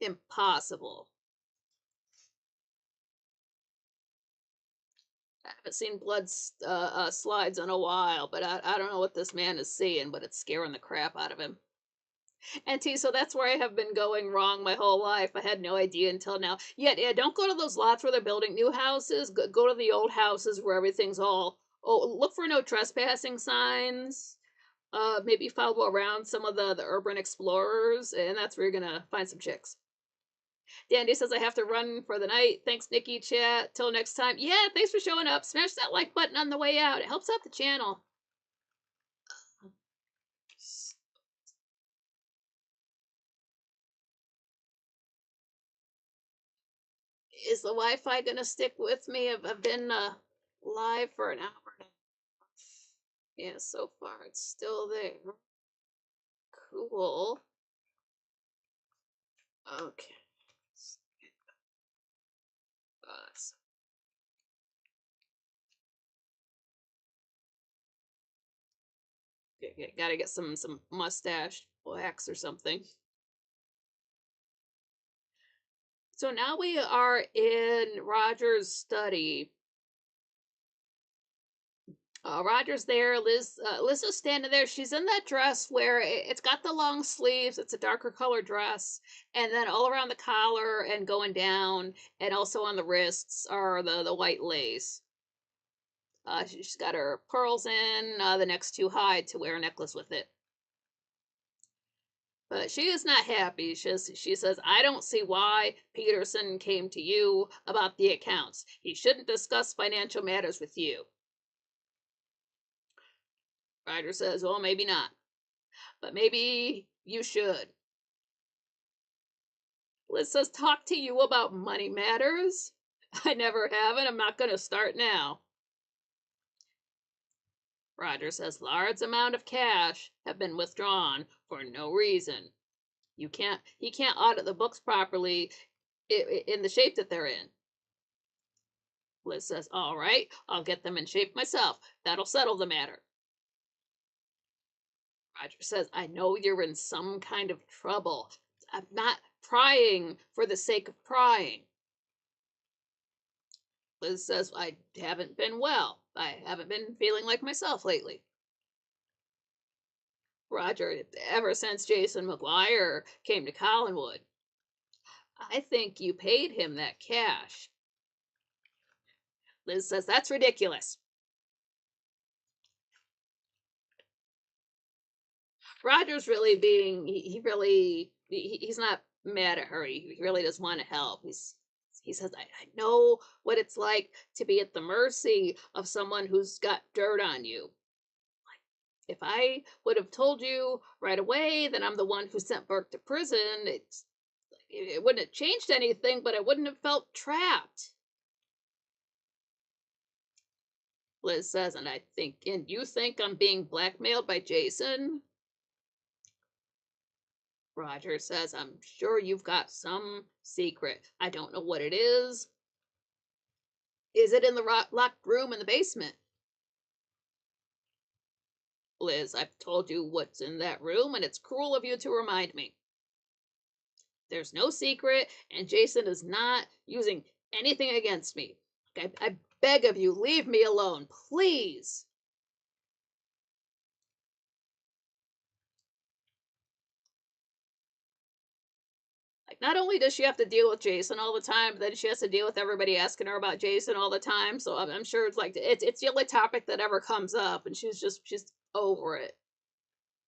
impossible. I haven't seen blood slides in a while, but I don't know what this man is seeing, but it's scaring the crap out of him. And T, so that's where I have been going wrong my whole life. I had no idea until now. Yeah, don't go to those lots where they're building new houses. Go to the old houses where everything's all. Oh, look for no trespassing signs. Maybe follow around some of the urban explorers, and that's where you're gonna find some chicks. Dandy says I have to run for the night. Thanks, Nikki. Chat. Till next time. Yeah, thanks for showing up. Smash that like button on the way out. It helps out the channel. Is the Wi-Fi gonna stick with me? I've been live for an hour now. Yeah, so far it's still there. Cool. Okay. So gotta get some mustache wax or something. So now we are in Roger's study. Roger's there. Liz is standing there. She's in that dress where it's got the long sleeves. It's a darker color dress, and then all around the collar and going down, and also on the wrists are the white lace. She's got her pearls in. The neck's too high to wear a necklace with it. But she is not happy. She says, I don't see why Peterson came to you about the accounts. He shouldn't discuss financial matters with you. Ryder says, well, maybe not. But maybe you should. Liz says, talk to you about money matters? I never have, and I'm not going to start now. Roger says, large amount of cash have been withdrawn for no reason. He can't audit the books properly in the shape that they're in. Liz says, all right, I'll get them in shape myself. That'll settle the matter. Roger says, I know you're in some kind of trouble. I'm not prying for the sake of prying. Liz says, I haven't been well. I haven't been feeling like myself lately. Roger, ever since Jason McGuire came to Collinwood, I think you paid him that cash. Liz says, that's ridiculous. Roger's really being, he's not mad at her. He really does want to help. He says, I know what it's like to be at the mercy of someone who's got dirt on you. If I would have told you right away that I'm the one who sent Burke to prison, it wouldn't have changed anything, but I wouldn't have felt trapped. Liz says, and you think I'm being blackmailed by Jason? Roger says, I'm sure you've got some secret. I don't know what it is. Is it in the locked room in the basement? Liz, I've told you what's in that room, and it's cruel of you to remind me. There's no secret, and Jason is not using anything against me. I beg of you, leave me alone, please. Like, not only does she have to deal with Jason all the time, but then she has to deal with everybody asking her about Jason all the time. So I'm sure it's the only topic that ever comes up, and she's over it.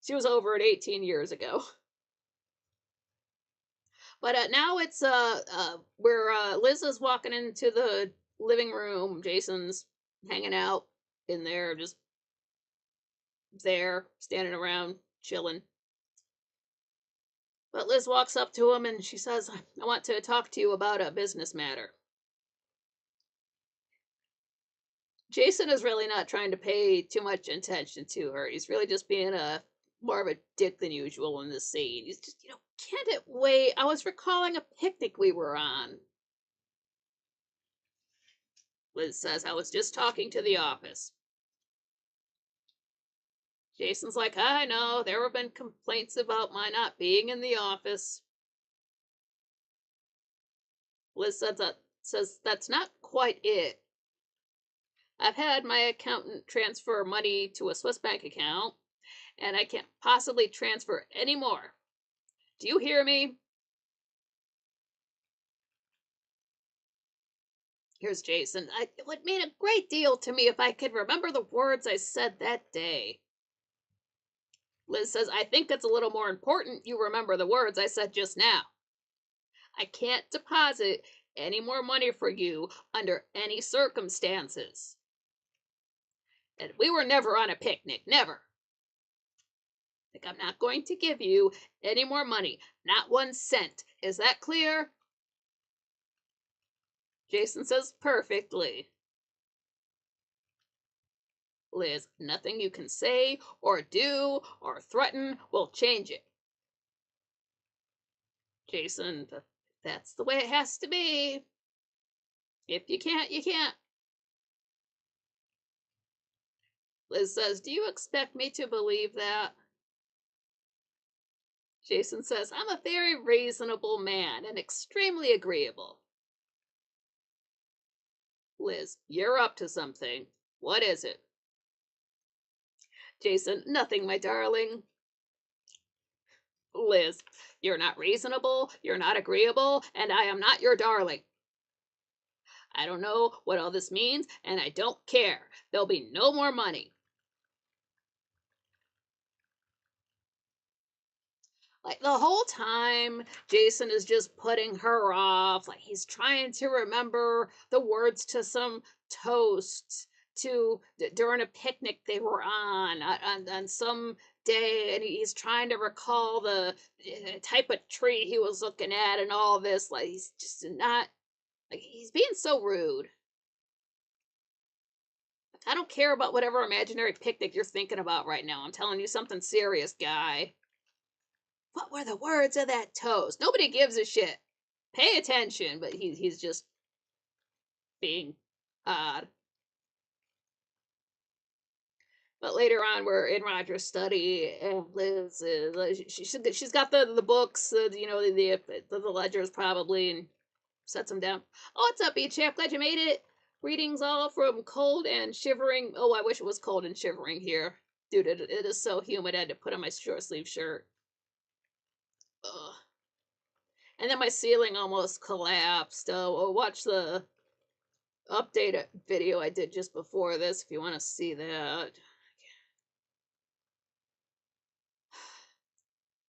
She was over it 18 years ago. But now it's where Liz is walking into the living room. Jason's hanging out in there, just there, standing around, chilling. But Liz walks up to him and she says, I want to talk to you about a business matter. Jason is really not trying to pay too much attention to her. He's really just being more of a dick than usual in this scene. He's just, can't it wait? I was recalling a picnic we were on. Liz says, I was just talking to the office. Jason's like, I know, there have been complaints about my not being in the office. Liz says that's not quite it. I've had my accountant transfer money to a Swiss bank account, and I can't possibly transfer any more. Do you hear me? Here's Jason. It would mean a great deal to me if I could remember the words I said that day. Liz says, I think it's a little more important you remember the words I said just now. I can't deposit any more money for you under any circumstances. And we were never on a picnic, never. Like, I'm not going to give you any more money, not 1 cent. Is that clear? Jason says, perfectly. Liz, nothing you can say or do or threaten will change it. Jason, that's the way it has to be. If you can't, you can't. Liz says, do you expect me to believe that? Jason says, I'm a very reasonable man and extremely agreeable. Liz, you're up to something. What is it? Jason, nothing, my darling. Liz, you're not reasonable, you're not agreeable, and I am not your darling. I don't know what all this means, and I don't care. There'll be no more money. Like, the whole time, Jason is just putting her off. Like, he's trying to remember the words to some toast during a picnic they were on some day, and he's trying to recall the type of tree he was looking at and all this. Like, he's just not, like, he's being so rude. Like, I don't care about whatever imaginary picnic you're thinking about right now. I'm telling you something serious, guy. What were the words of that toast? Nobody gives a shit. Pay attention, but he's just being odd. But later on, we're in Roger's study, and Liz is she's got the books, the ledgers probably, and sets them down. Oh, what's up, B chap? Glad you made it. Greetings all from cold and shivering. Oh, I wish it was cold and shivering here. Dude, it is so humid. I had to put on my short sleeve shirt. Ugh. And then my ceiling almost collapsed. Watch the update video I did just before this if you want to see that.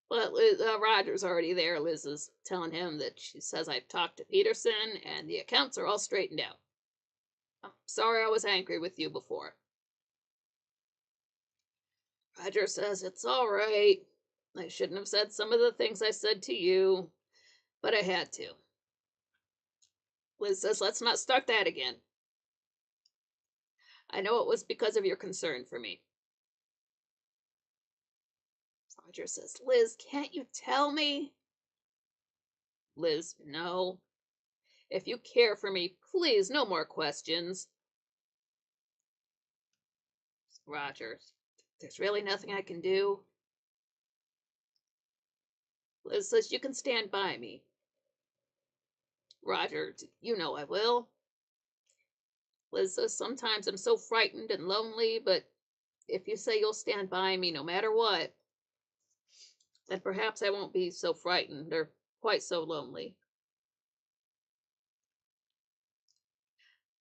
But Roger's already there. Liz is telling him that she says I've talked to Peterson and the accounts are all straightened out. I'm sorry I was angry with you before. Roger says it's all right. I shouldn't have said some of the things I said to you, but I had to. Liz says, let's not start that again. I know it was because of your concern for me. Roger says, Liz, can't you tell me? Liz, no. If you care for me, please, no more questions. Roger, there's really nothing I can do. Liz says, you can stand by me. Roger, you know I will. Liz says, sometimes I'm so frightened and lonely, but if you say you'll stand by me no matter what, then perhaps I won't be so frightened or quite so lonely.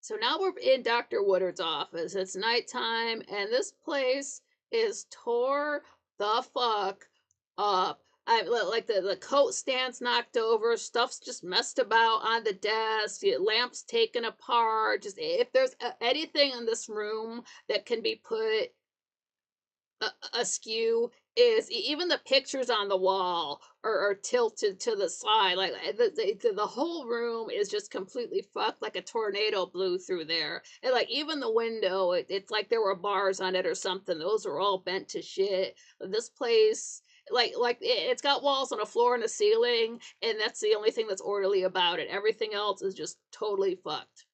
So now we're in Dr. Woodard's office. It's nighttime, and this place is tore the fuck up. I like the coat stands knocked over, stuff's just messed about on the desk, the lamps taken apart. Just if there's anything in this room that can be put askew is even the pictures on the wall are tilted to the side. Like the whole room is just completely fucked, like a tornado blew through there. And like even the window, it's like there were bars on it or something. Those are all bent to shit. This place, it's got walls and a floor and a ceiling, and that's the only thing that's orderly about it. Everything else is just totally fucked.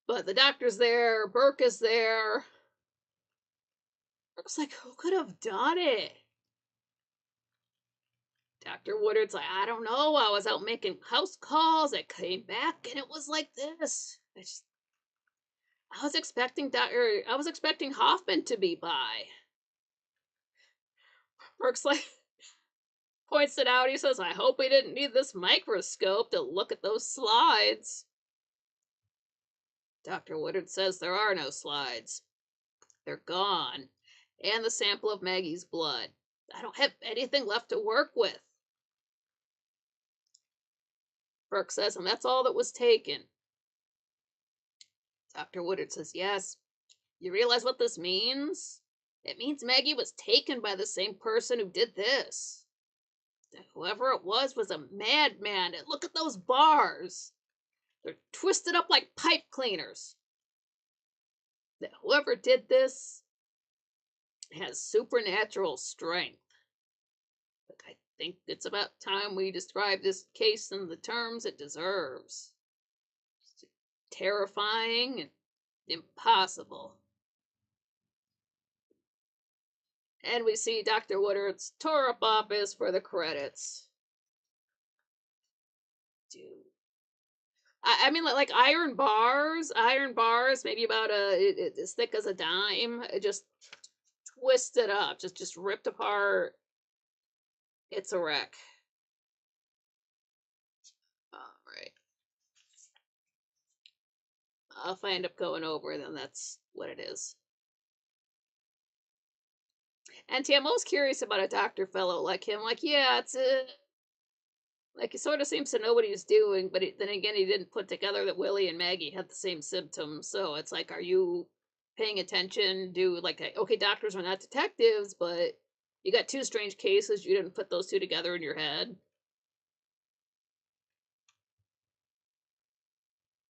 But the doctor's there, Burke is there. Burke's like, who could have done it? Dr. Woodard's like, I don't know. I was out making house calls. I came back and it was like this. I was expecting Hoffman to be by. Burke's like, points it out. He says, I hope we didn't need this microscope to look at those slides. Dr. Woodard says there are no slides. They're gone. And the sample of Maggie's blood. I don't have anything left to work with. Burke says, and that's all that was taken. Dr. Woodard says, yes. You realize what this means? It means Maggie was taken by the same person who did this. Whoever it was a madman. And look at those bars. They're twisted up like pipe cleaners. Whoever did this has supernatural strength. But I think it's about time we describe this case in the terms it deserves. It's terrifying and impossible. And we see Dr. Woodard's tore up office for the credits. Dude. I mean, like iron bars, maybe about as thick as a dime, just twisted up, just ripped apart. It's a wreck. All right. If I end up going over, then that's what it is. And I'm most curious about a doctor fellow like him. Like, yeah, it's like he sort of seems to know what he's doing, but then again, he didn't put together that Willie and Maggie had the same symptoms. So it's like, are you paying attention? Okay, doctors are not detectives, but you got two strange cases. You didn't put those two together in your head.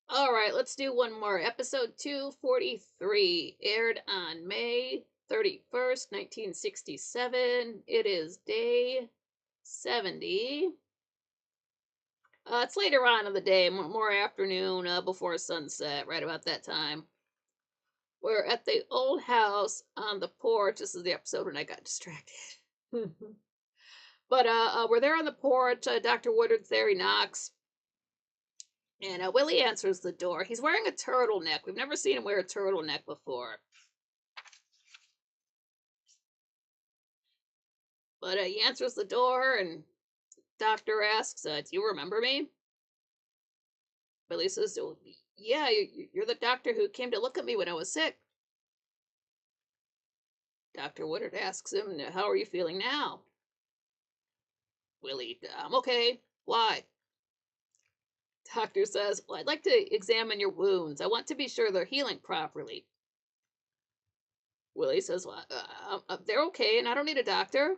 All right, let's do one more. Episode 243 aired on May 31st, 1967. It is day 70. It's later on in the day, more afternoon, before sunset, right about that time. We're at the old house on the porch. This is the episode when I got distracted. But we're there on the porch. Dr. Woodard's there. He knocks. And Willie answers the door. He's wearing a turtleneck. We've never seen him wear a turtleneck before. But he answers the door, and doctor asks, "Do you remember me?" Willie says, "Oh, yeah, you're the doctor who came to look at me when I was sick." Dr. Woodard asks him, "How are you feeling now?" Willie, "I'm okay. Why?" Doctor says, "Well, I'd like to examine your wounds. I want to be sure they're healing properly." Willie says, "Well, they're okay, and I don't need a doctor."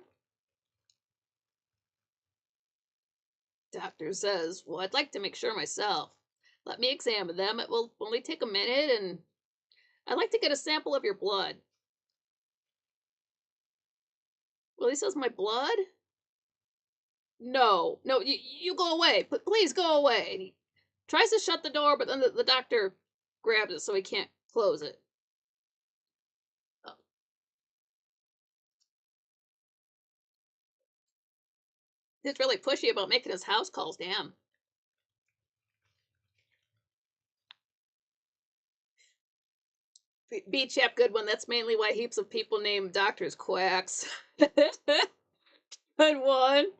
Doctor says, "Well, I'd like to make sure myself. Let me examine them. It will only take a minute, and I'd like to get a sample of your blood." Willie says, "My blood? No, no, you go away. Please go away." And he tries to shut the door, but then the doctor grabs it so he can't close it. Oh, he's really pushy about making his house calls, damn. B. Chap Goodwin, that's mainly why heaps of people named doctors quacks. Good one.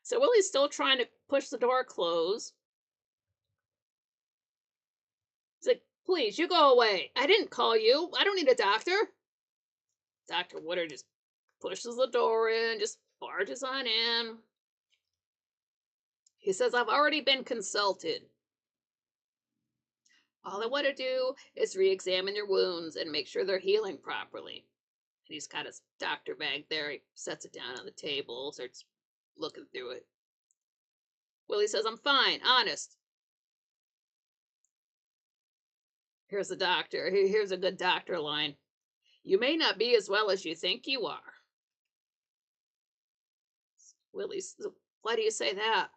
So Willie's still trying to push the door closed. He's like, "Please, you go away. I didn't call you. I don't need a doctor." Dr. Woodard just pushes the door in, just barges on in. He says, "I've already been consulted. All I want to do is re examine your wounds and make sure they're healing properly." And he's got his doctor bag there. He sets it down on the table, starts looking through it. Willie says, "I'm fine, honest." Here's the doctor. Here's a good doctor line. "You may not be as well as you think you are." Willie says, "Why do you say that?"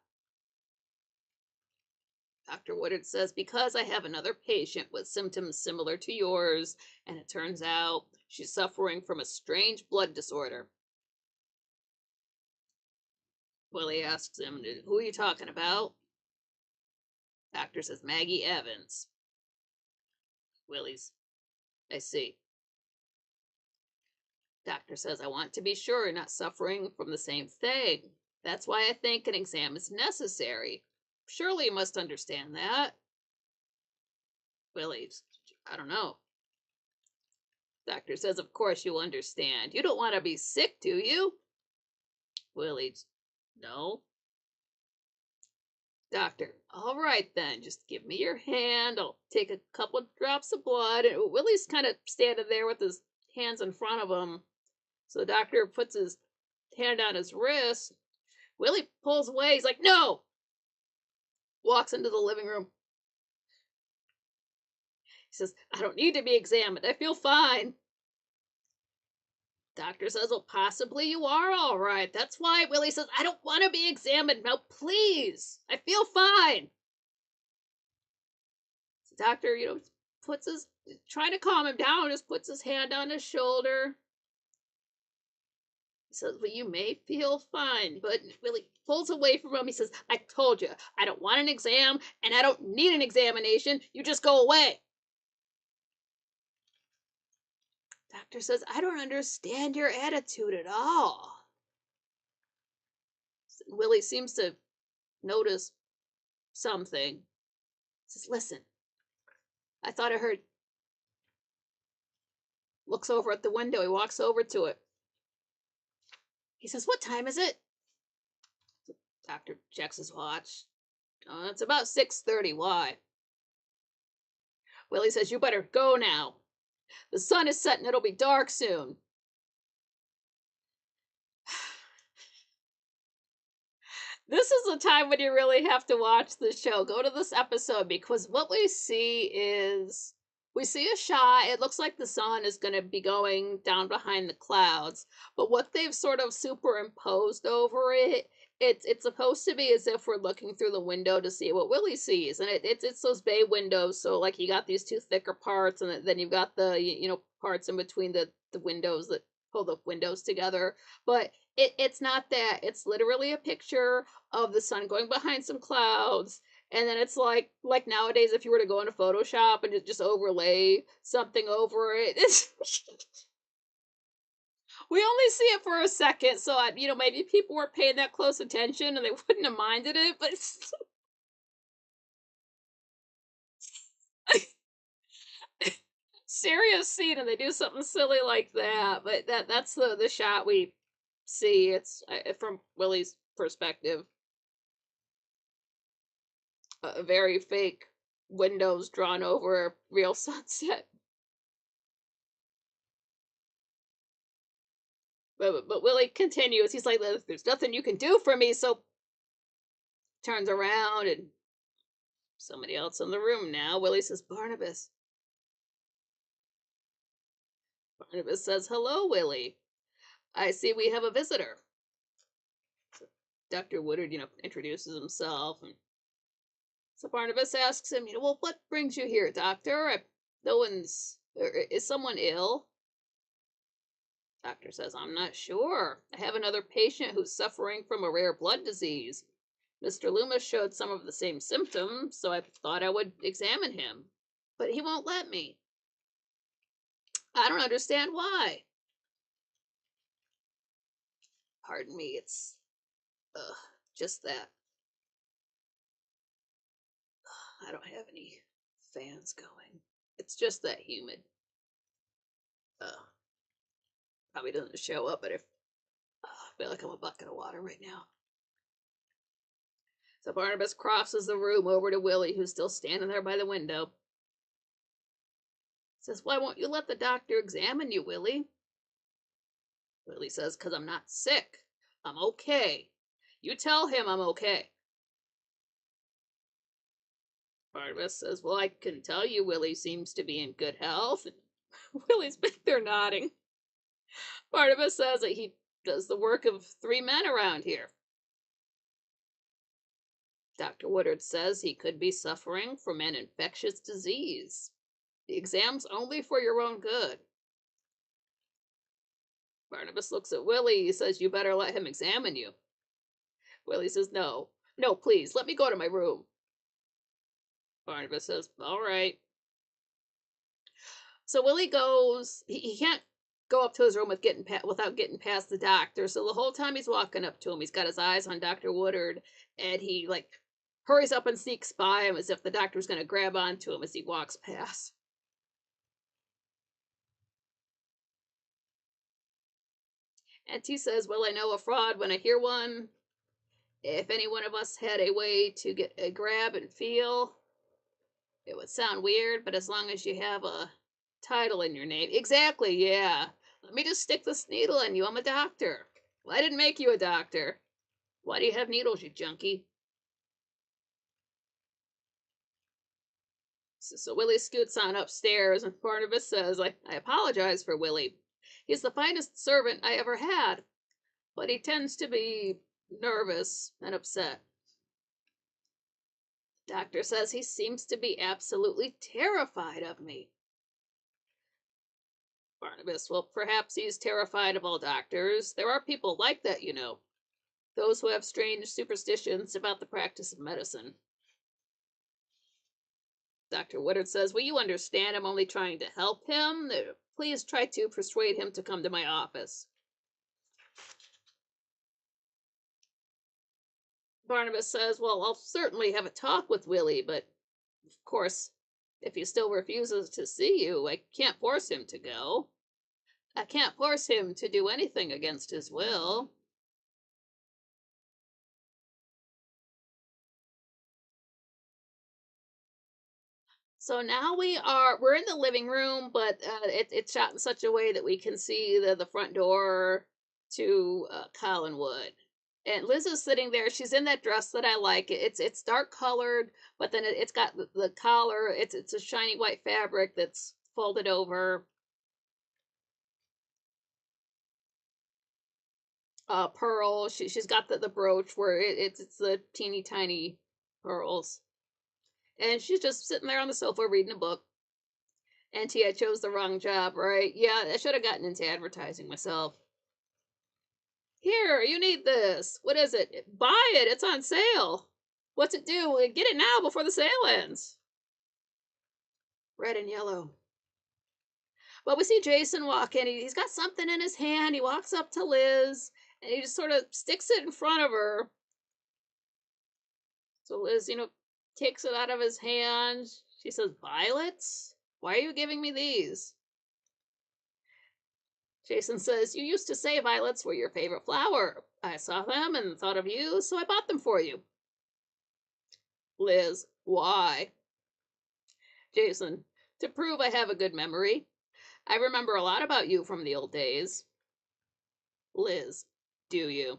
Dr. Woodard says, "Because I have another patient with symptoms similar to yours, and it turns out she's suffering from a strange blood disorder." Willie asks him, "Who are you talking about?" Doctor says, "Maggie Evans." Willie's, "I see." Doctor says, "I want to be sure you're not suffering from the same thing. That's why I think an exam is necessary. Surely you must understand that." Willie's, "I don't know." Doctor says, "Of course you understand. You don't want to be sick, do you?" Willie's, "No." Doctor, "All right then, just give me your hand. I'll take a couple of drops of blood." And Willie's kind of standing there with his hands in front of him. So the doctor puts his hand on his wrist. Willie pulls away. He's like, "No!" Walks into the living room. He says, "I don't need to be examined. I feel fine." Doctor says, "Well, possibly you are all right. That's why." Willie says, "I don't want to be examined. No, please. I feel fine." The doctor, puts his, trying to calm him down, just puts his hand on his shoulder. He says, "Well, you may feel fine," but Willie pulls away from him. He says, "I told you, I don't want an exam, and I don't need an examination. You just go away." Doctor says, "I don't understand your attitude at all." Willie seems to notice something. He says, "Listen, I thought I heard." Looks over at the window. He walks over to it. He says, "What time is it?" Doctor checks his watch. It's about 6:30. Why?" Willie says, "You better go now. The sun is setting. It'll be dark soon." This is the time when you really have to watch the show. Go to this episode, because what we see is, we see a shot. It looks like the sun is going to be going down behind the clouds, but what they've sort of superimposed over it, it's supposed to be as if we're looking through the window to see what Willie sees, and it's those bay windows. So like you got these two thicker parts, and then you've got the parts in between the windows that hold the windows together. But it's not that. It's literally a picture of the sun going behind some clouds. And then it's like nowadays, if you were to go into Photoshop and just overlay something over it, it's we only see it for a second. So maybe people weren't paying that close attention and they wouldn't have minded it. But it's serious scene, and they do something silly like that. But that's the shot we see. It's from Willie's perspective, a very fake windows drawn over a real sunset. But Willie continues. He's like, "There's nothing you can do for me." So turns around and somebody else in the room now. Willie says, "Barnabas." Barnabas says, "Hello, Willie. I see we have a visitor." So Dr. Woodard, introduces himself, and so Barnabas asks him, "Well, what brings you here, doctor? No one's. Is someone ill?" Doctor says, "I'm not sure. I have another patient who's suffering from a rare blood disease. Mr. Loomis showed some of the same symptoms, so I thought I would examine him. But he won't let me. I don't understand why." Pardon me, it's just that I don't have any fans going. It's just that humid. Uh, Probably doesn't show up, but I feel like I'm a bucket of water right now. So Barnabas crosses the room over to Willie, who's still standing there by the window. Says, "Why won't you let the doctor examine you, Willie?" Willie says, "'Cause I'm not sick. I'm okay. You tell him I'm okay." Barnabas says, "Well, I can tell you Willie seems to be in good health." And Willie's back there nodding. Barnabas says that he does the work of 3 men around here. Dr. Woodard says he could be suffering from an infectious disease. The exam's only for your own good. Barnabas looks at Willie. He says, "You better let him examine you." Willie says, "No. No, please, let me go to my room." Barnabas says, "All right." So Willie goes, he can't go up to his room without getting past the doctor. So the whole time he's walking up to him, he's got his eyes on Dr. Woodard, and he hurries up and sneaks by him as if the doctor's going to grab onto him as he walks past. And he says, "Well, I know a fraud when I hear one. If any one of us had a way to get a grab and feel, it would sound weird, but as long as you have a title in your name." Exactly, yeah. "Let me just stick this needle in you. I'm a doctor." "Well, I didn't make you a doctor." "Why do you have needles, you junkie?" So Willie scoots on upstairs, and Barnabas says, I apologize for Willie. He's the finest servant I ever had, but he tends to be nervous and upset." Doctor says he seems to be absolutely terrified of me. Barnabas, "Well, perhaps he's terrified of all doctors. There are people like that, you know. Those who have strange superstitions about the practice of medicine." Dr. Woodard says, "Will you understand I'm only trying to help him? Please try to persuade him to come to my office." Barnabas says, "Well, I'll certainly have a talk with Willie, but of course, if he still refuses to see you, I can't force him to go. I can't force him to do anything against his will." So now we're in the living room, but it's shot in such a way that we can see the front door to Collinwood. And Liz is sitting there. She's in that dress that I like. It's dark colored, but then it's got the collar. It's a shiny white fabric that's folded over. Pearl. She's got the brooch where it's the teeny tiny pearls, and she's just sitting there on the sofa reading a book. Auntie, I chose the wrong job, right? Yeah, I should have gotten into advertising myself. Here, you need this. What is it? Buy it. It's on sale. What's it do? Get it now before the sale ends. Red and yellow. Well, we see Jason walk in. He's got something in his hand. He walks up to Liz and he just sort of sticks it in front of her. So Liz, takes it out of his hand. She says, Violets? Why are you giving me these? Jason says, You used to say violets were your favorite flower. I saw them and thought of you, so I bought them for you. Liz, why? Jason, to prove I have a good memory. I remember a lot about you from the old days. Liz, do you?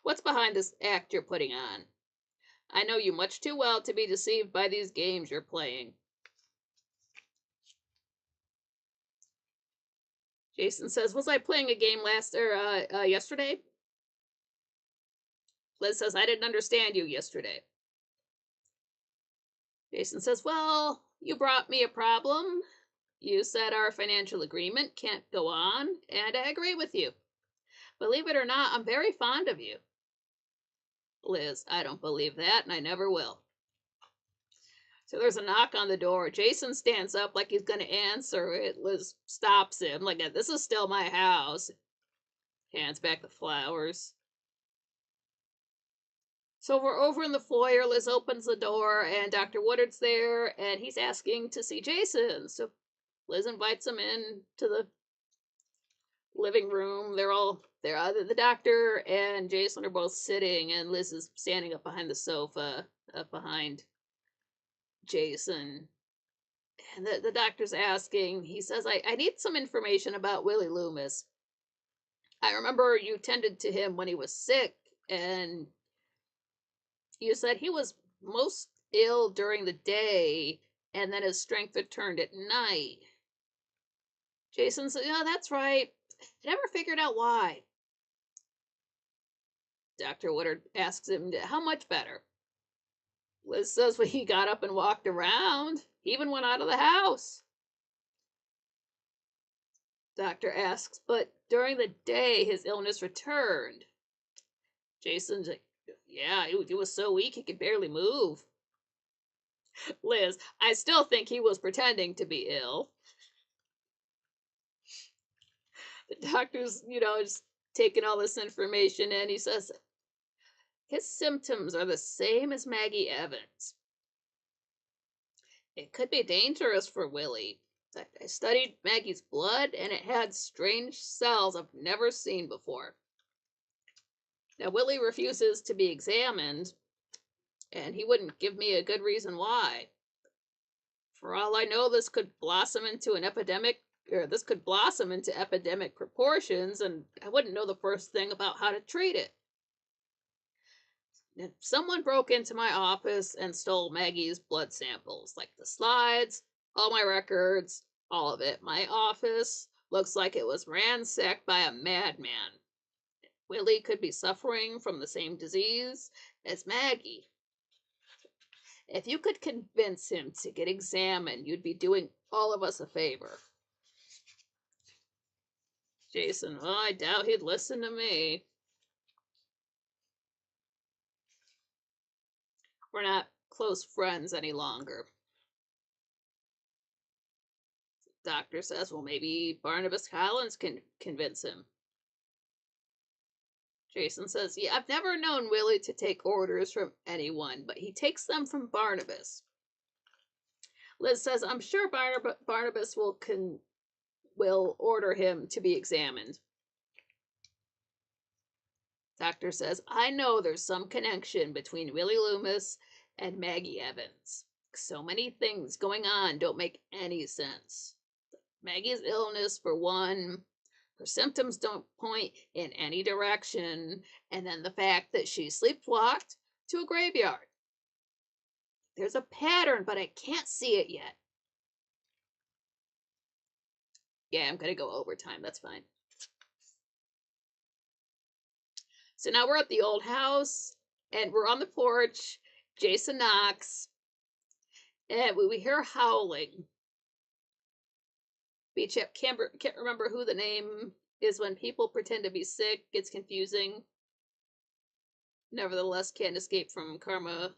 What's behind this act you're putting on? I know you much too well to be deceived by these games you're playing. Jason says, Was I playing a game yesterday? Liz says, I didn't understand you yesterday. Jason says, Well, you brought me a problem. You said our financial agreement can't go on, and I agree with you. Believe it or not, I'm very fond of you. Liz, I don't believe that, and I never will. So there's a knock on the door. Jason stands up like he's going to answer it. Liz stops him, like, This is still my house. Hands back the flowers. So we're over in the foyer. Liz opens the door, and Dr. Woodard's there, and he's asking to see Jason. So Liz invites him in to the living room. The doctor and Jason are both sitting, and Liz is standing up behind the sofa, up behind Jason. And the doctor's asking, he says, I need some information about Willie Loomis. I remember you tended to him when he was sick, and you said he was most ill during the day, and then his strength returned at night. Jason said, Yeah, that's right. I never figured out why. Dr. Woodard asks him, How much better? Liz says, Well, he got up and walked around. He even went out of the house. Doctor asks, But during the day, his illness returned. Jason's like, Yeah, he was so weak he could barely move. Liz, I still think he was pretending to be ill. The doctor's, just taking all this information in. He says, His symptoms are the same as Maggie Evans. It could be dangerous for Willie. I studied Maggie's blood, and it had strange cells I've never seen before. Now, Willie refuses to be examined, and he wouldn't give me a good reason why. For all I know, this could blossom into epidemic proportions, and I wouldn't know the first thing about how to treat it. If someone broke into my office and stole Maggie's blood samples, like the slides, all my records, all of it. My office looks like it was ransacked by a madman. Willie could be suffering from the same disease as Maggie. If you could convince him to get examined, you'd be doing all of us a favor. Jason, well, I doubt he'd listen to me. We're not close friends any longer. The doctor says, well, maybe Barnabas Collins can convince him. Jason says, Yeah, I've never known Willie to take orders from anyone, but he takes them from Barnabas. Liz says, I'm sure Barnabas will order him to be examined. Doctor says, I know there's some connection between Willie Loomis and Maggie Evans. So many things going on don't make any sense. Maggie's illness, for one, her symptoms don't point in any direction, and then the fact that she sleepwalked to a graveyard. There's a pattern, but I can't see it yet. Yeah, I'm going to go overtime. That's fine. So now we're at the old house, and we're on the porch. Jason knocks, and we hear howling. Beach Chap can't remember who the name is when people pretend to be sick. Gets confusing. Nevertheless, can't escape from karma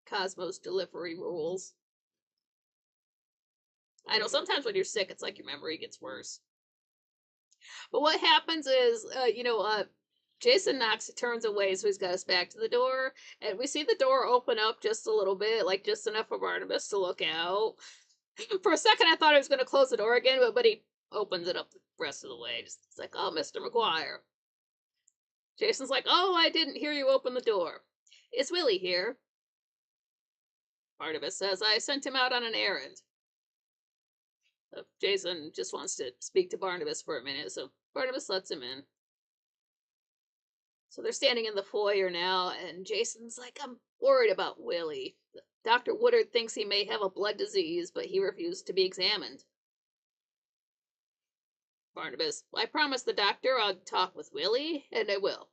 Cosmos delivery rules. I know sometimes when you're sick, it's like your memory gets worse. But what happens is, Jason knocks, turns away, so he's got his back to the door, and we see the door open up just a little bit, like just enough for Barnabas to look out. For a second, I thought he was going to close the door again, but he opens it up the rest of the way. Just, it's like, oh, Mr. McGuire. Jason's like, oh, I didn't hear you open the door. Is Willie here? Barnabas says, I sent him out on an errand. Jason just wants to speak to Barnabas for a minute, so Barnabas lets him in. So they're standing in the foyer now, and Jason's like, I'm worried about Willie. Dr. Woodard thinks he may have a blood disease, but he refused to be examined. Barnabas, I promised the doctor I'd talk with Willie, and I will.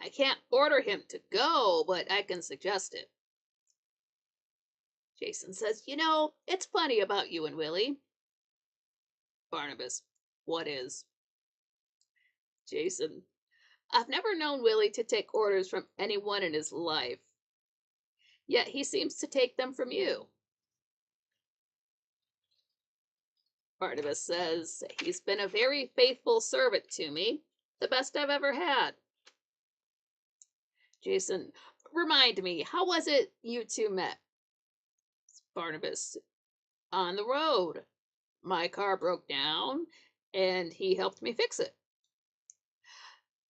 I can't order him to go, but I can suggest it. Jason says, it's funny about you and Willie. Barnabas, what is? Jason, I've never known Willie to take orders from anyone in his life. Yet he seems to take them from you. Barnabas says, he's been a very faithful servant to me, the best I've ever had. Jason, remind me, how was it you two met? Barnabas, on the road. My car broke down, and he helped me fix it.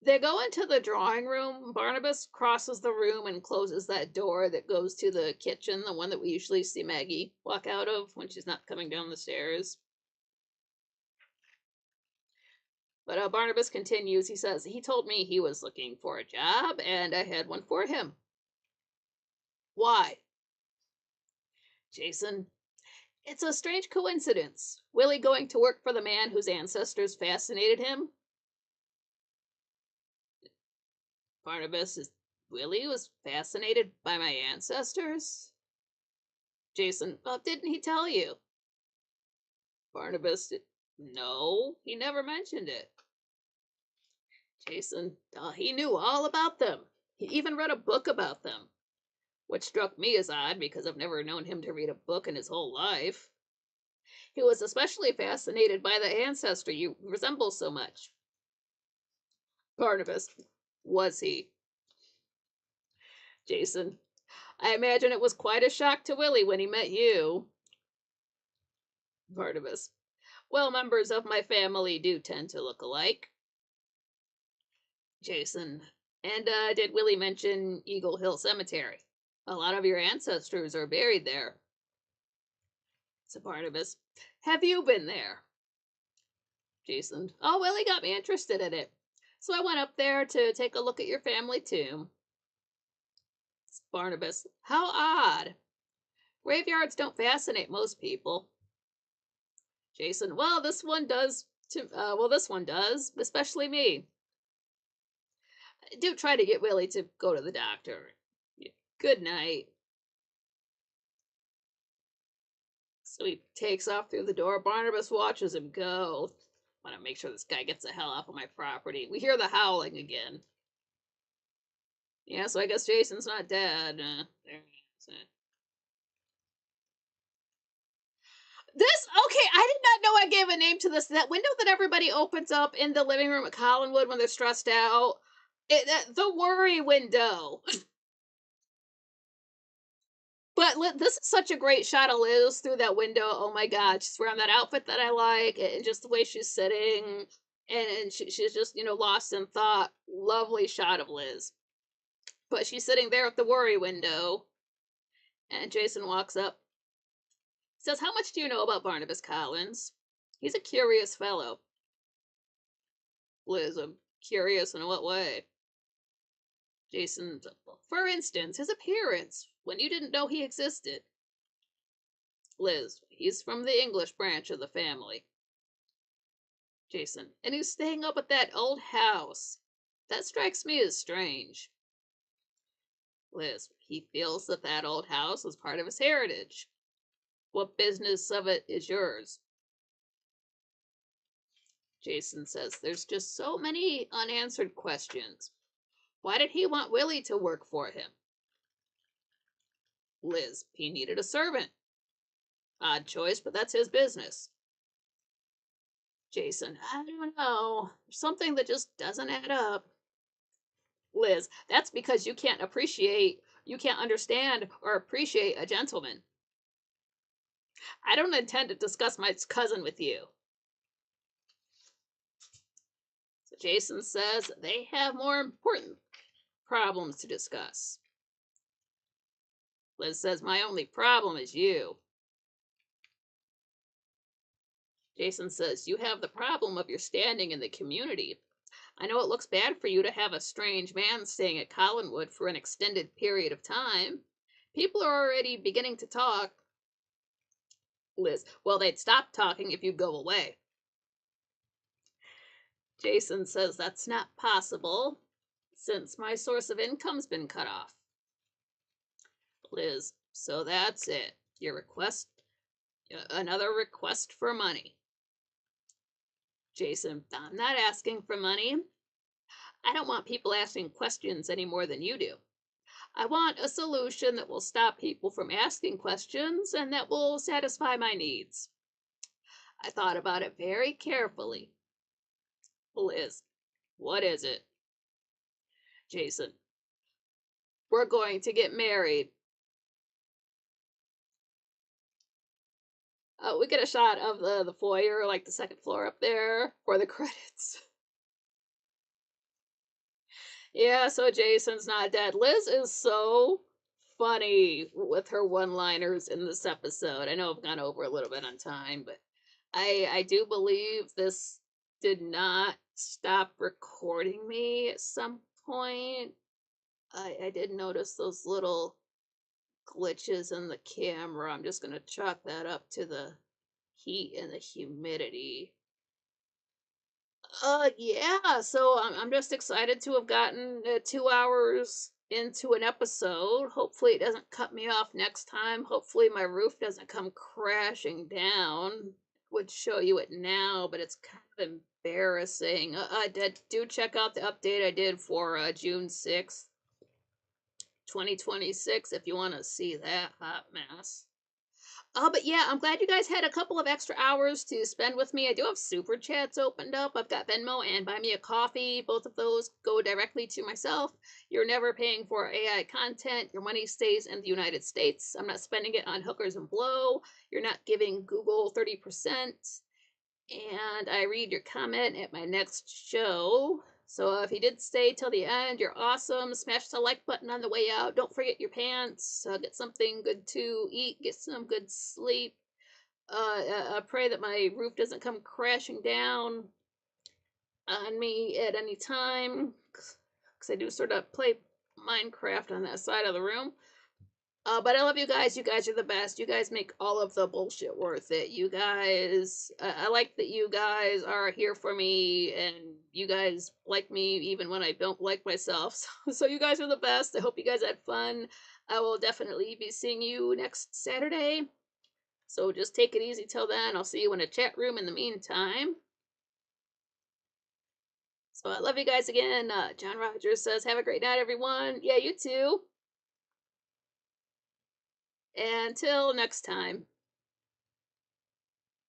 They go into the drawing room. Barnabas crosses the room and closes that door that goes to the kitchen, the one that we usually see Maggie walk out of when she's not coming down the stairs. But Barnabas continues. He says, he told me he was looking for a job, and I had one for him. Why? Jason, it's a strange coincidence. Willie going to work for the man whose ancestors fascinated him. Barnabas, Willie was fascinated by my ancestors? Jason, well, didn't he tell you? Barnabas, no, he never mentioned it. Jason, he knew all about them. He even read a book about them, which struck me as odd because I've never known him to read a book in his whole life. He was especially fascinated by the ancestor you resemble so much. Barnabas, was he? Jason, I imagine it was quite a shock to Willie when he met you. Barnabas, well, members of my family do tend to look alike. Jason, and did Willie mention Eagle Hill Cemetery? A lot of your ancestors are buried there. So Barnabas, have you been there? Jason, oh, Willie got me interested in it. So I went up there to take a look at your family tomb. Barnabas, how odd. Graveyards don't fascinate most people. Jason, well, this one does, especially me. Do try to get Willie to go to the doctor. Good night. So he takes off through the door. Barnabas watches him go. I want to make sure this guy gets the hell off of my property. We hear the howling again. Yeah, so I guess Jason's not dead. Okay, I did not know I gave a name to this. That window that everybody opens up in the living room at Collinwood when they're stressed out. The worry window. But this is such a great shot of Liz through that window. Oh my God, she's wearing that outfit that I like, and just the way she's sitting, and she's just, lost in thought. Lovely shot of Liz. But she's sitting there at the worry window, and Jason walks up. Says, how much do you know about Barnabas Collins? He's a curious fellow. Liz, I'm curious in what way? Jason, for instance, his appearance, when you didn't know he existed. Liz, he's from the English branch of the family. Jason, and he's staying up at that old house. That strikes me as strange. Liz, he feels that old house is part of his heritage. What business of it is yours? Jason says, there's just so many unanswered questions. Why did he want Willie to work for him? Liz, he needed a servant. Odd choice, but that's his business. Jason, I don't know. There's something that just doesn't add up. Liz, that's because you can't understand or appreciate a gentleman. I don't intend to discuss my cousin with you. So Jason says they have more important problems to discuss. Liz says, my only problem is you. Jason says, you have the problem of your standing in the community. I know it looks bad for you to have a strange man staying at Collinwood for an extended period of time. People are already beginning to talk. Liz, well, they'd stop talking if you'd go away. Jason says that's not possible since my source of income's been cut off. Liz, so that's it. Your request, another request for money. Jason, I'm not asking for money. I don't want people asking questions any more than you do. I want a solution that will stop people from asking questions and that will satisfy my needs. I thought about it very carefully. Liz, what is it? Jason, we're going to get married. We get a shot of the foyer, like the second floor up there, for the credits. Yeah, so Jason's not dead. Liz is so funny with her one-liners in this episode. I know I've gone over a little bit on time, but I do believe this did not stop recording me at some point. I did notice those little glitches in the camera. I'm just gonna chalk that up to the heat and the humidity. Yeah, so I'm just excited to have gotten 2 hours into an episode. Hopefully, it doesn't cut me off next time. Hopefully, my roof doesn't come crashing down. Would show you it now, but it's kind of embarrassing. Do check out the update I did for June 6th, 2026, if you want to see that hot mess. But yeah, I'm glad you guys had a couple of extra hours to spend with me. I do have super chats opened up. I've got Venmo and Buy Me a Coffee. Both of those go directly to myself. You're never paying for AI content. Your money stays in the United States. I'm not spending it on hookers and blow. You're not giving Google 30%. And I read your comment at my next show. So if you did stay till the end, you're awesome. Smash the like button on the way out. Don't forget your pants. Get something good to eat. Get some good sleep. I pray that my roof doesn't come crashing down on me at any time. Because I do sort of play Minecraft on that side of the room. But I love you guys. You guys are the best. You guys make all of the bullshit worth it. You guys, I like that you guys are here for me and you guys like me even when I don't like myself. So you guys are the best. I hope you guys had fun. I will definitely be seeing you next Saturday. So just take it easy till then. I'll see you in a chat room in the meantime. So I love you guys again. John Rogers says, have a great night, everyone. Yeah, you too. Until next time.